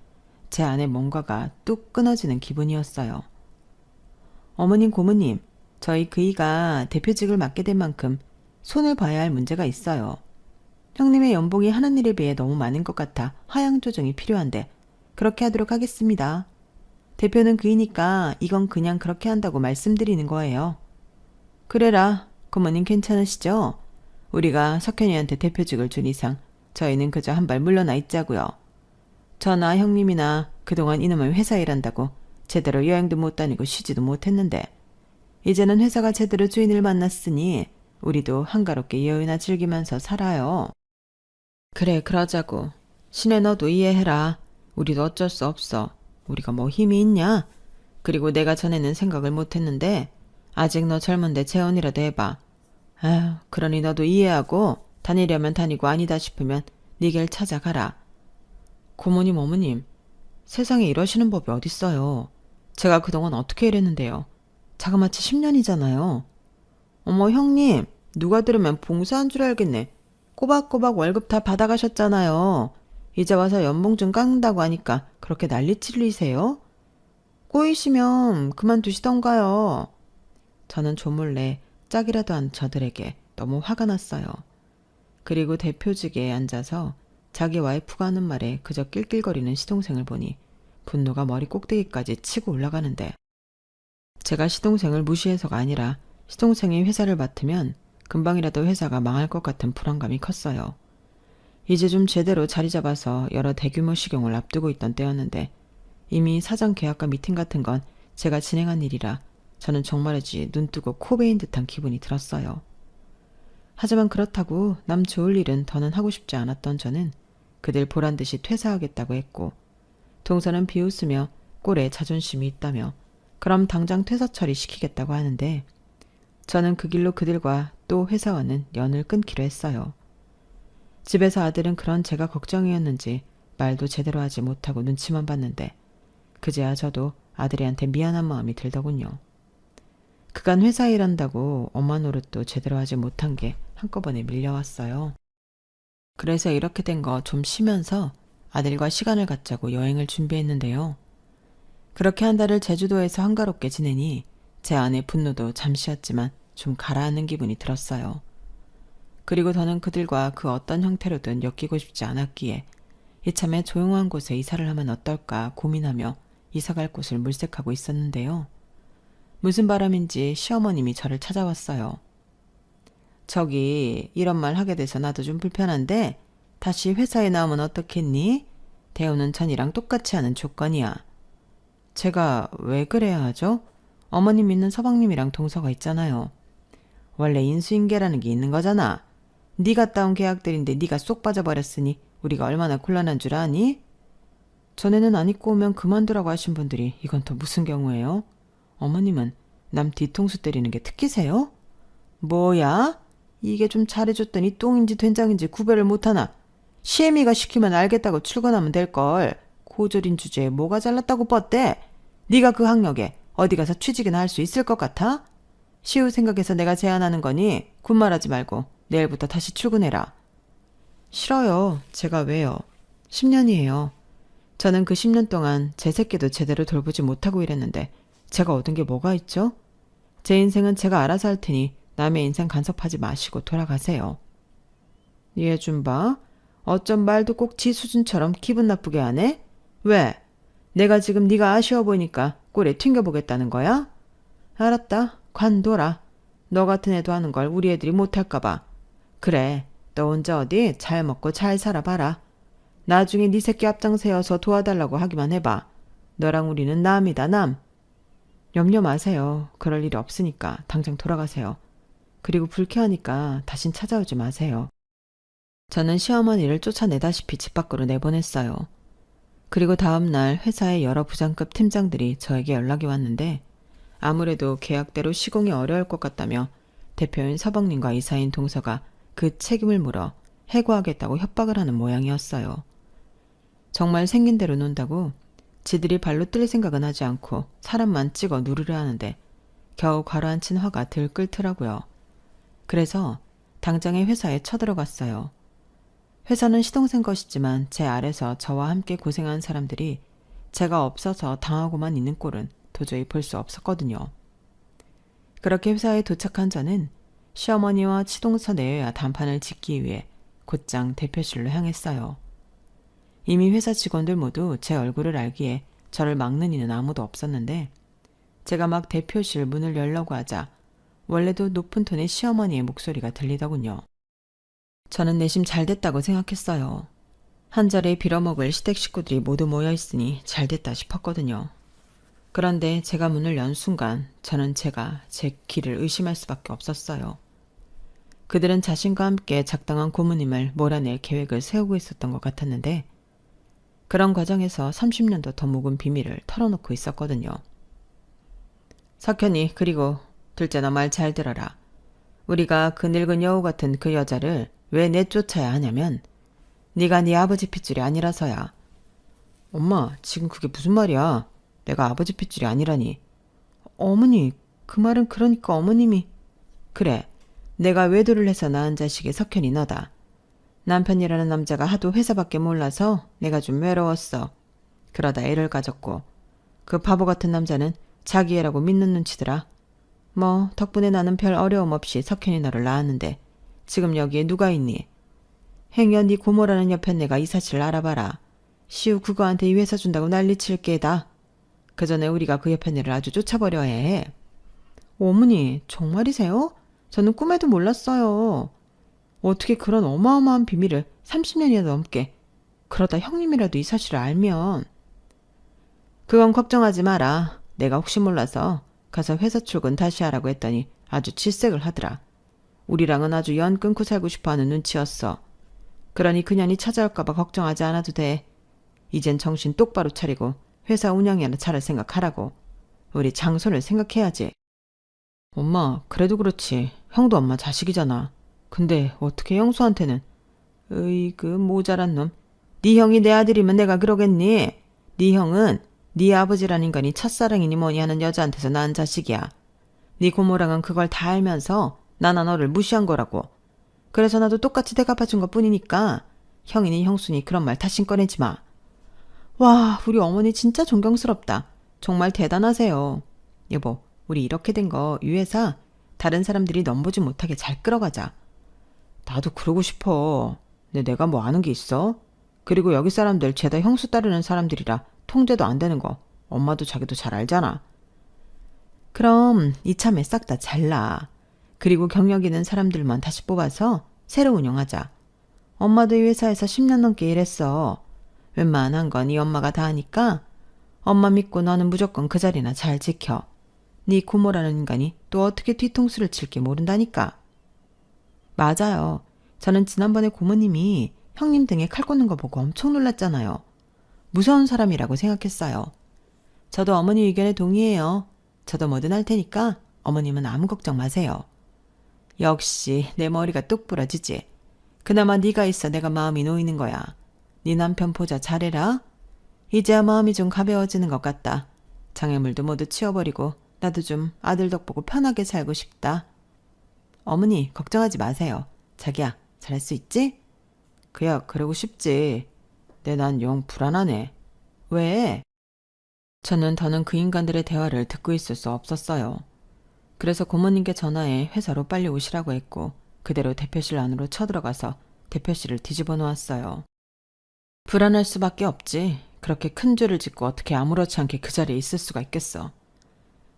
제 안에 뭔가가 뚝 끊어지는 기분이었어요. 어머님 고모님, 저희 그이가 대표직을 맡게 된 만큼 손을 봐야 할 문제가 있어요. 형님의 연봉이 하는 일에 비해 너무 많은 것 같아 하향 조정이 필요한데 그렇게 하도록 하겠습니다. 대표는 그이니까 이건 그냥 그렇게 한다고 말씀드리는 거예요. 그래라, 고모님 괜찮으시죠? 우리가 석현이한테 대표직을 준 이상 저희는 그저 한 발 물러나 있자고요. 저나 형님이나 그동안 이놈의 회사 일한다고 제대로 여행도 못 다니고 쉬지도 못했는데 이제는 회사가 제대로 주인을 만났으니 우리도 한가롭게 여유나 즐기면서 살아요. 그래, 그러자고. 신혜 너도 이해해라. 우리도 어쩔 수 없어. 우리가 뭐 힘이 있냐? 그리고 내가 전에는 생각을 못했는데 아직 너 젊은데 재혼이라도 해봐. 아휴, 그러니 너도 이해하고 다니려면 다니고 아니다 싶으면 네 길 찾아가라. 고모님, 어머님, 세상에 이러시는 법이 어딨어요. 제가 그동안 어떻게 일했는데요. 자그마치 10년이잖아요. 어머, 형님, 누가 들으면 봉사한 줄 알겠네. 꼬박꼬박 월급 다 받아가셨잖아요. 이제 와서 연봉 좀 깎는다고 하니까 그렇게 난리치리세요? 꼬이시면 그만두시던가요. 저는 조몰래 짝이라도 한 저들에게 너무 화가 났어요. 그리고 대표직에 앉아서 자기 와이프가 하는 말에 그저 낄낄거리는 시동생을 보니 분노가 머리 꼭대기까지 치고 올라가는데 제가 시동생을 무시해서가 아니라 시동생이 회사를 맡으면 금방이라도 회사가 망할 것 같은 불안감이 컸어요. 이제 좀 제대로 자리 잡아서 여러 대규모 시경을 앞두고 있던 때였는데 이미 사전 계약과 미팅 같은 건 제가 진행한 일이라 저는 정말이지 눈뜨고 코 베인 듯한 기분이 들었어요. 하지만 그렇다고 남 좋을 일은 더는 하고 싶지 않았던 저는 그들 보란듯이 퇴사하겠다고 했고 동서는 비웃으며 꼴에 자존심이 있다며 그럼 당장 퇴사 처리시키겠다고 하는데 저는 그 길로 그들과 또 회사와는 연을 끊기로 했어요. 집에서 아들은 그런 제가 걱정이었는지 말도 제대로 하지 못하고 눈치만 봤는데 그제야 저도 아들이한테 미안한 마음이 들더군요. 그간 회사 일한다고 엄마 노릇도 제대로 하지 못한 게 한꺼번에 밀려왔어요. 그래서 이렇게 된 거 좀 쉬면서 아들과 시간을 갖자고 여행을 준비했는데요. 그렇게 한 달을 제주도에서 한가롭게 지내니 제 안의 분노도 잠시였지만 좀 가라앉는 기분이 들었어요. 그리고 더는 그들과 그 어떤 형태로든 엮이고 싶지 않았기에 이참에 조용한 곳에 이사를 하면 어떨까 고민하며 이사갈 곳을 물색하고 있었는데요. 무슨 바람인지 시어머님이 저를 찾아왔어요. 저기 이런 말 하게 돼서 나도 좀 불편한데 다시 회사에 나오면 어떻겠니? 대우는 전이랑 똑같이 하는 조건이야. 제가 왜 그래야 하죠? 어머님 믿는 서방님이랑 동서가 있잖아요. 원래 인수인계라는 게 있는 거잖아. 네가 따온 계약들인데 네가 쏙 빠져버렸으니 우리가 얼마나 곤란한 줄 아니? 전에는 안 입고 오면 그만두라고 하신 분들이 이건 또 무슨 경우예요? 어머님은 남 뒤통수 때리는 게 특기세요? 뭐야? 이게 좀 잘해줬더니 똥인지 된장인지 구별을 못하나? 시애미가 시키면 알겠다고 출근하면 될걸. 고졸인 주제에 뭐가 잘났다고 뻗대? 네가 그 학력에 어디 가서 취직이나 할 수 있을 것 같아? 시우 생각해서 내가 제안하는 거니 군말하지 말고 내일부터 다시 출근해라. 싫어요. 제가 왜요? 10년이에요. 저는 그 10년 동안 제 새끼도 제대로 돌보지 못하고 일했는데 제가 얻은 게 뭐가 있죠? 제 인생은 제가 알아서 할 테니 남의 인생 간섭하지 마시고 돌아가세요. 얘 좀 봐. 어쩜 말도 꼭 지 수준처럼 기분 나쁘게 하네? 왜? 내가 지금 네가 아쉬워 보이니까 꼴에 튕겨보겠다는 거야? 알았다. 관둬라. 너 같은 애도 하는 걸 우리 애들이 못할까 봐. 그래. 너 혼자 어디 잘 먹고 잘 살아봐라. 나중에 네 새끼 앞장세워서 도와달라고 하기만 해봐. 너랑 우리는 남이다, 남. 염려 마세요. 그럴 일이 없으니까 당장 돌아가세요. 그리고 불쾌하니까 다신 찾아오지 마세요. 저는 시어머니를 쫓아내다시피 집 밖으로 내보냈어요. 그리고 다음 날 회사의 여러 부장급 팀장들이 저에게 연락이 왔는데 아무래도 계약대로 시공이 어려울 것 같다며 대표인 서방님과 이사인 동서가 그 책임을 물어 해고하겠다고 협박을 하는 모양이었어요. 정말 생긴 대로 논다고 지들이 발로 뛸 생각은 하지 않고 사람만 찍어 누르려 하는데 겨우 가라앉힌 화가 들 끓더라고요. 그래서 당장에 회사에 쳐들어갔어요. 회사는 시동생 것이지만 제 아래서 저와 함께 고생한 사람들이 제가 없어서 당하고만 있는 꼴은 도저히 볼 수 없었거든요. 그렇게 회사에 도착한 저는 시어머니와 시동서 내외와 단판을 짓기 위해 곧장 대표실로 향했어요. 이미 회사 직원들 모두 제 얼굴을 알기에 저를 막는 이는 아무도 없었는데 제가 막 대표실 문을 열려고 하자 원래도 높은 톤의 시어머니의 목소리가 들리더군요. 저는 내심 잘됐다고 생각했어요. 한 자리에 빌어먹을 시댁 식구들이 모두 모여있으니 잘됐다 싶었거든요. 그런데 제가 문을 연 순간 저는 제가 제 귀를 의심할 수밖에 없었어요. 그들은 자신과 함께 작당한 고모님을 몰아낼 계획을 세우고 있었던 것 같았는데 그런 과정에서 30년도 더 묵은 비밀을 털어놓고 있었거든요. 석현이, 그리고 둘째 너 말 잘 들어라. 우리가 그 늙은 여우 같은 그 여자를 왜 내쫓아야 하냐면 네가 네 아버지 핏줄이 아니라서야. 엄마, 지금 그게 무슨 말이야? 내가 아버지 핏줄이 아니라니. 어머니, 그 말은 그러니까 어머님이. 그래, 내가 외도를 해서 낳은 자식이 석현이 너다. 남편이라는 남자가 하도 회사밖에 몰라서 내가 좀 외로웠어. 그러다 애를 가졌고 그 바보 같은 남자는 자기 애라고 믿는 눈치더라. 뭐 덕분에 나는 별 어려움 없이 석현이 너를 낳았는데 지금 여기에 누가 있니? 행여 네 고모라는 여편네가 이 사실을 알아봐라. 시우 그거한테 이 회사 준다고 난리칠 게다. 그 전에 우리가 그 여편네를 아주 쫓아버려야 해. 어머니, 정말이세요? 저는 꿈에도 몰랐어요. 어떻게 그런 어마어마한 비밀을 30년이나 넘게. 그러다 형님이라도 이 사실을 알면. 그건 걱정하지 마라. 내가 혹시 몰라서 가서 회사 출근 다시 하라고 했더니 아주 질색을 하더라. 우리랑은 아주 연 끊고 살고 싶어하는 눈치였어. 그러니 그년이 찾아올까봐 걱정하지 않아도 돼. 이젠 정신 똑바로 차리고 회사 운영이나 잘할 생각하라고. 우리 장손을 생각해야지. 엄마, 그래도 그렇지. 형도 엄마 자식이잖아. 근데 어떻게 형수한테는. 으이그 모자란 놈. 네 형이 내 아들이면 내가 그러겠니? 네 형은 네 아버지란 인간이 첫사랑이니 뭐니 하는 여자한테서 낳은 자식이야. 네 고모랑은 그걸 다 알면서 나나 너를 무시한 거라고. 그래서 나도 똑같이 대갚아준 것뿐이니까 형이니 형수니 그런 말 다신 꺼내지 마. 와, 우리 어머니 진짜 존경스럽다. 정말 대단하세요. 여보, 우리 이렇게 된 거 이 회사 다른 사람들이 넘보지 못하게 잘 끌어가자. 나도 그러고 싶어. 근데 내가 뭐 아는 게 있어? 그리고 여기 사람들 죄다 형수 따르는 사람들이라 통제도 안 되는 거 엄마도 자기도 잘 알잖아. 그럼 이참에 싹 다 잘라. 그리고 경력 있는 사람들만 다시 뽑아서 새로 운영하자. 엄마도 이 회사에서 10년 넘게 일했어. 웬만한 건 이 엄마가 다 하니까 엄마 믿고 너는 무조건 그 자리나 잘 지켜. 네 고모라는 인간이 또 어떻게 뒤통수를 칠지 모른다니까. 맞아요. 저는 지난번에 고모님이 형님 등에 칼 꽂는 거 보고 엄청 놀랐잖아요. 무서운 사람이라고 생각했어요. 저도 어머니 의견에 동의해요. 저도 뭐든 할 테니까 어머님은 아무 걱정 마세요. 역시 내 머리가 뚝 부러지지. 그나마 네가 있어 내가 마음이 놓이는 거야. 네 남편 보자 잘해라. 이제야 마음이 좀 가벼워지는 것 같다. 장애물도 모두 치워버리고 나도 좀 아들 덕 보고 편하게 살고 싶다. 어머니 걱정하지 마세요. 자기야 잘할 수 있지? 그야 그러고 싶지. 근데 난 영 불안하네. 왜? 저는 더는 그 인간들의 대화를 듣고 있을 수 없었어요. 그래서 고모님께 전화해 회사로 빨리 오시라고 했고 그대로 대표실 안으로 쳐들어가서 대표실을 뒤집어 놓았어요. 불안할 수밖에 없지. 그렇게 큰 죄를 짓고 어떻게 아무렇지 않게 그 자리에 있을 수가 있겠어.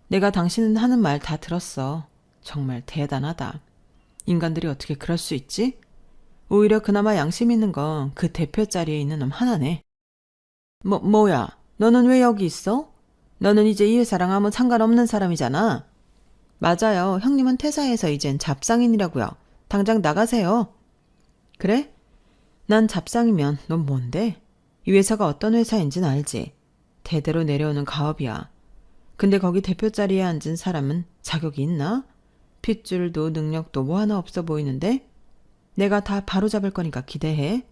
내가 당신 하는 말 다 들었어. 정말 대단하다. 인간들이 어떻게 그럴 수 있지? 오히려 그나마 양심 있는 건 그 대표 자리에 있는 놈 하나네. 뭐야? 너는 왜 여기 있어? 너는 이제 이 회사랑 아무 상관없는 사람이잖아. 맞아요. 형님은 퇴사해서 이젠 잡상인이라고요. 당장 나가세요. 그래? 난 잡상이면 넌 뭔데? 이 회사가 어떤 회사인진 알지. 대대로 내려오는 가업이야. 근데 거기 대표 자리에 앉은 사람은 자격이 있나? 핏줄도 능력도 뭐 하나 없어 보이는데? 내가 다 바로잡을 거니까 기대해.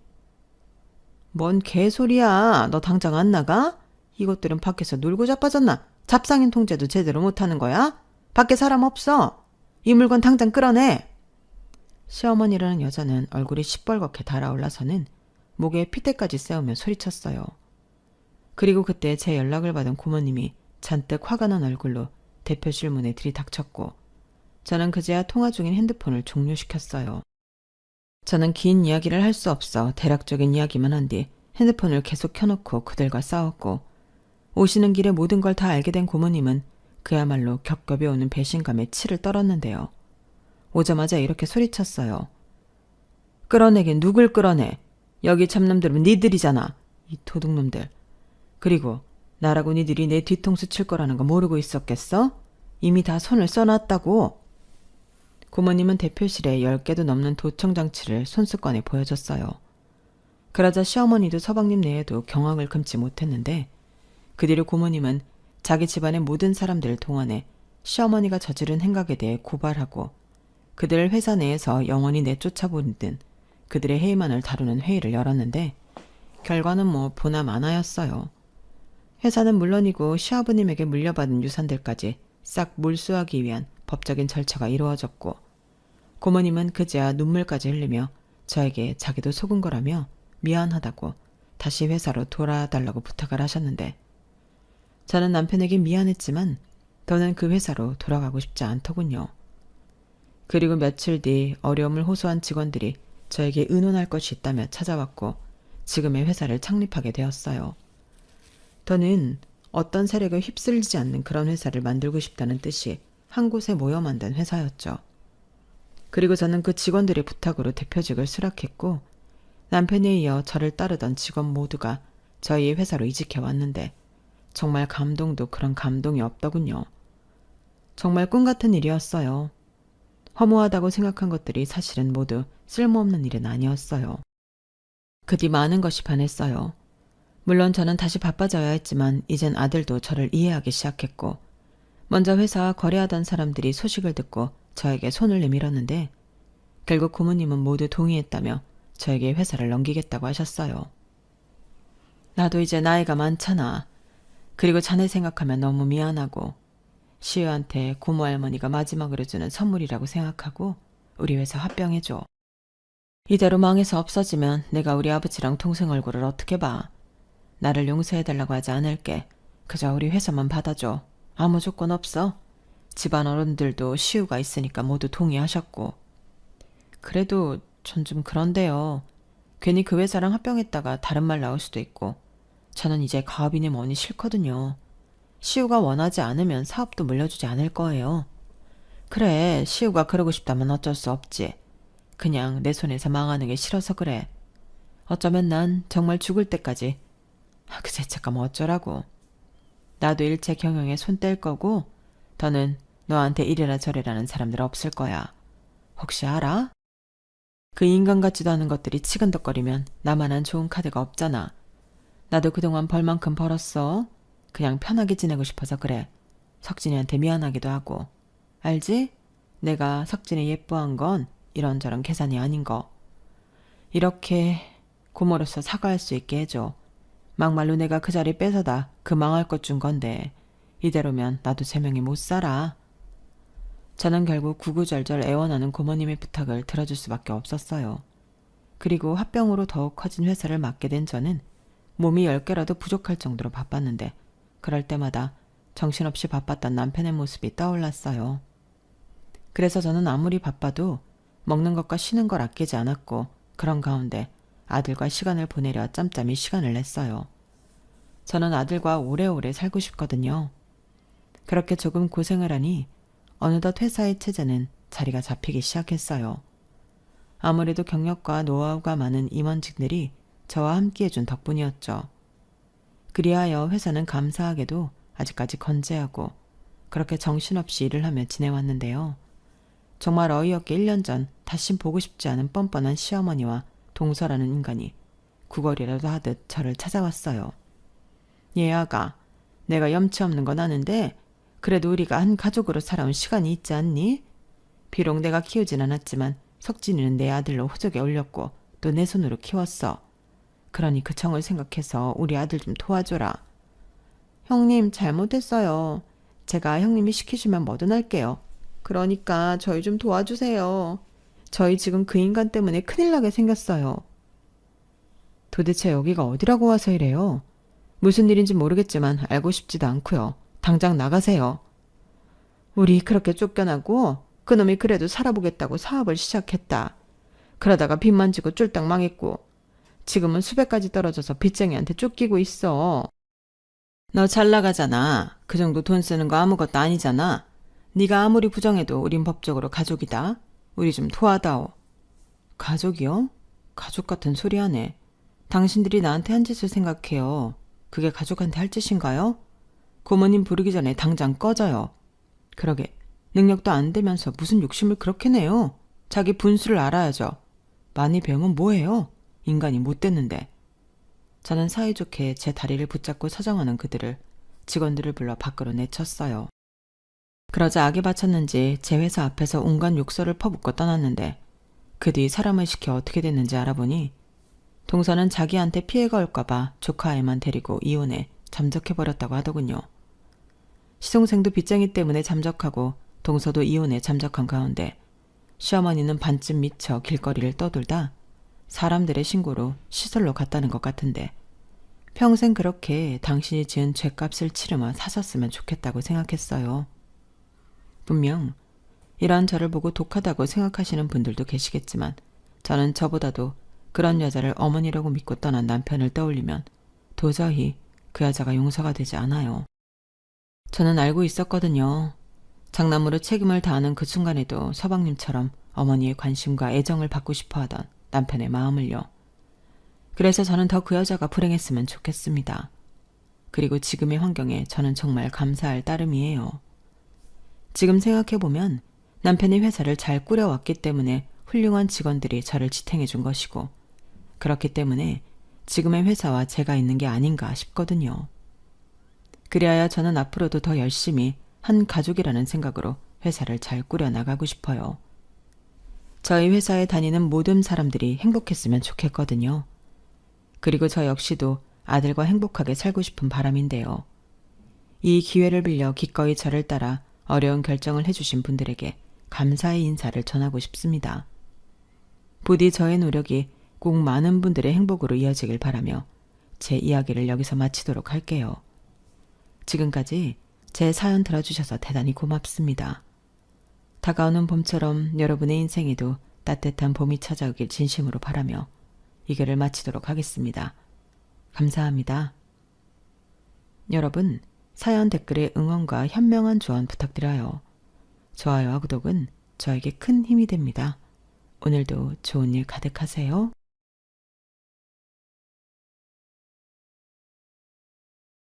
뭔 개소리야. 너 당장 안 나가? 이것들은 밖에서 놀고 자빠졌나? 잡상인 통제도 제대로 못하는 거야? 밖에 사람 없어. 이 물건 당장 끌어내. 시어머니라는 여자는 얼굴이 시뻘겋게 달아올라서는 목에 핏대까지 세우며 소리쳤어요. 그리고 그때 제 연락을 받은 고모님이 잔뜩 화가 난 얼굴로 대표실 문에 들이닥쳤고 저는 그제야 통화 중인 핸드폰을 종료시켰어요. 저는 긴 이야기를 할 수 없어 대략적인 이야기만 한 뒤 핸드폰을 계속 켜놓고 그들과 싸웠고 오시는 길에 모든 걸 다 알게 된 고모님은 그야말로 겹겹이 오는 배신감에 치를 떨었는데요. 오자마자 이렇게 소리쳤어요. 끌어내긴 누굴 끌어내. 여기 참놈들은 니들이잖아. 이 도둑놈들. 그리고 나라고 니들이 내 뒤통수 칠 거라는 거 모르고 있었겠어? 이미 다 손을 써놨다고. 고모님은 대표실에 10개도 넘는 도청장치를 손수건에 보여줬어요. 그러자 시어머니도 서방님 내에도 경악을 금치 못했는데 그 뒤로 고모님은 자기 집안의 모든 사람들을 동원해 시어머니가 저지른 행각에 대해 고발하고 그들을 회사 내에서 영원히 내쫓아버리든 그들의 해이만을 다루는 회의를 열었는데 결과는 보나 마나였어요. 회사는 물론이고 시아버님에게 물려받은 유산들까지 싹 몰수하기 위한 법적인 절차가 이루어졌고 고모님은 그제야 눈물까지 흘리며 저에게 자기도 속은 거라며 미안하다고 다시 회사로 돌아달라고 부탁을 하셨는데 저는 남편에게 미안했지만 더는 그 회사로 돌아가고 싶지 않더군요. 그리고 며칠 뒤 어려움을 호소한 직원들이 저에게 의논할 것이 있다며 찾아왔고 지금의 회사를 창립하게 되었어요. 더는 어떤 세력에 휩쓸리지 않는 그런 회사를 만들고 싶다는 뜻이 한 곳에 모여 만든 회사였죠. 그리고 저는 그 직원들의 부탁으로 대표직을 수락했고 남편에 이어 저를 따르던 직원 모두가 저희의 회사로 이직해 왔는데 정말 감동도 그런 감동이 없더군요. 정말 꿈 같은 일이었어요. 허무하다고 생각한 것들이 사실은 모두 쓸모없는 일은 아니었어요. 그 뒤 많은 것이 변했어요. 물론 저는 다시 바빠져야 했지만 이젠 아들도 저를 이해하기 시작했고 먼저 회사와 거래하던 사람들이 소식을 듣고 저에게 손을 내밀었는데 결국 고모님은 모두 동의했다며 저에게 회사를 넘기겠다고 하셨어요. 나도 이제 나이가 많잖아. 그리고 자네 생각하면 너무 미안하고 시우한테 고모 할머니가 마지막으로 주는 선물이라고 생각하고 우리 회사 합병해줘. 이대로 망해서 없어지면 내가 우리 아버지랑 동생 얼굴을 어떻게 봐. 나를 용서해달라고 하지 않을게. 그저 우리 회사만 받아줘. 아무 조건 없어. 집안 어른들도 시우가 있으니까 모두 동의하셨고. 그래도 전 좀 그런데요. 괜히 그 회사랑 합병했다가 다른 말 나올 수도 있고 저는 이제 가업이니 뭐니 싫거든요. 시우가 원하지 않으면 사업도 물려주지 않을 거예요. 그래, 시우가 그러고 싶다면 어쩔 수 없지. 그냥 내 손에서 망하는 게 싫어서 그래. 어쩌면 난 정말 죽을 때까지 그 죄책감 어쩌라고. 나도 일체 경영에 손 뗄 거고 더는 너한테 이래라 저래라는 사람들 없을 거야. 혹시 알아? 그 인간 같지도 않은 것들이 치근덕거리면 나만한 좋은 카드가 없잖아. 나도 그동안 벌 만큼 벌었어. 그냥 편하게 지내고 싶어서 그래. 석진이한테 미안하기도 하고. 알지? 내가 석진이 예뻐한 건 이런저런 계산이 아닌 거. 이렇게 고모로서 사과할 수 있게 해줘. 막말로 내가 그 자리 뺏어다 그 망할 것 준 건데 이대로면 나도 제명이 못 살아. 저는 결국 구구절절 애원하는 고모님의 부탁을 들어줄 수밖에 없었어요. 그리고 합병으로 더욱 커진 회사를 맡게 된 저는 몸이 10개라도 부족할 정도로 바빴는데 그럴 때마다 정신없이 바빴던 남편의 모습이 떠올랐어요. 그래서 저는 아무리 바빠도 먹는 것과 쉬는 걸 아끼지 않았고 그런 가운데 아들과 시간을 보내려 짬짬이 시간을 냈어요. 저는 아들과 오래오래 살고 싶거든요. 그렇게 조금 고생을 하니 어느덧 회사의 체제는 자리가 잡히기 시작했어요. 아무래도 경력과 노하우가 많은 임원직들이 저와 함께해준 덕분이었죠. 그리하여 회사는 감사하게도 아직까지 건재하고 그렇게 정신없이 일을 하며 지내왔는데요. 정말 어이없게 1년 전 다시 보고 싶지 않은 뻔뻔한 시어머니와 동서라는 인간이 구걸이라도 하듯 저를 찾아왔어요. 얘아가, 내가 염치 없는 건 아는데 그래도 우리가 한 가족으로 살아온 시간이 있지 않니? 비록 내가 키우진 않았지만 석진이는 내 아들로 호적에 올렸고 또 내 손으로 키웠어. 그러니 그 정을 생각해서 우리 아들 좀 도와줘라. 형님 잘못했어요. 제가 형님이 시키시면 뭐든 할게요. 그러니까 저희 좀 도와주세요. 저희 지금 그 인간 때문에 큰일 나게 생겼어요. 도대체 여기가 어디라고 와서 이래요? 무슨 일인지 모르겠지만 알고 싶지도 않고요. 당장 나가세요. 우리 그렇게 쫓겨나고 그놈이 그래도 살아보겠다고 사업을 시작했다. 그러다가 빚만 지고 쫄딱 망했고 지금은 수백까지 떨어져서 빚쟁이한테 쫓기고 있어. 너 잘 나가잖아. 그 정도 돈 쓰는 거 아무것도 아니잖아. 네가 아무리 부정해도 우린 법적으로 가족이다. 우리 좀 도와다오. 가족이요? 가족 같은 소리 하네. 당신들이 나한테 한 짓을 생각해요. 그게 가족한테 할 짓인가요? 고모님 부르기 전에 당장 꺼져요. 그러게, 능력도 안 되면서 무슨 욕심을 그렇게 내요? 자기 분수를 알아야죠. 많이 배우면 뭐해요? 인간이 못 됐는데. 저는 사이좋게 제 다리를 붙잡고 서정하는 그들을, 직원들을 불러 밖으로 내쳤어요. 그러자 악에 바쳤는지 제 회사 앞에서 온갖 욕설을 퍼붓고 떠났는데, 그 뒤 사람을 시켜 어떻게 됐는지 알아보니 동서는 자기한테 피해가 올까봐 조카 아이만 데리고 이혼해 잠적해버렸다고 하더군요. 시동생도 빚쟁이 때문에 잠적하고 동서도 이혼해 잠적한 가운데 시어머니는 반쯤 미쳐 길거리를 떠돌다 사람들의 신고로 시설로 갔다는 것 같은데, 평생 그렇게 당신이 지은 죄값을 치르며 사셨으면 좋겠다고 생각했어요. 분명 이러한 저를 보고 독하다고 생각하시는 분들도 계시겠지만, 저는 저보다도 그런 여자를 어머니라고 믿고 떠난 남편을 떠올리면 도저히 그 여자가 용서가 되지 않아요. 저는 알고 있었거든요. 장남으로 책임을 다하는 그 순간에도 서방님처럼 어머니의 관심과 애정을 받고 싶어 하던 남편의 마음을요. 그래서 저는 더 그 여자가 불행했으면 좋겠습니다. 그리고 지금의 환경에 저는 정말 감사할 따름이에요. 지금 생각해보면 남편이 회사를 잘 꾸려왔기 때문에 훌륭한 직원들이 저를 지탱해 준 것이고, 그렇기 때문에 지금의 회사와 제가 있는 게 아닌가 싶거든요. 그리하여 저는 앞으로도 더 열심히 한 가족이라는 생각으로 회사를 잘 꾸려나가고 싶어요. 저희 회사에 다니는 모든 사람들이 행복했으면 좋겠거든요. 그리고 저 역시도 아들과 행복하게 살고 싶은 바람인데요. 이 기회를 빌려 기꺼이 저를 따라 어려운 결정을 해주신 분들에게 감사의 인사를 전하고 싶습니다. 부디 저의 노력이 꼭 많은 분들의 행복으로 이어지길 바라며 제 이야기를 여기서 마치도록 할게요. 지금까지 제 사연 들어주셔서 대단히 고맙습니다. 다가오는 봄처럼 여러분의 인생에도 따뜻한 봄이 찾아오길 진심으로 바라며 이 글을 마치도록 하겠습니다. 감사합니다. 여러분, 사연 댓글에 응원과 현명한 조언 부탁드려요. 좋아요와 구독은 저에게 큰 힘이 됩니다. 오늘도 좋은 일 가득하세요.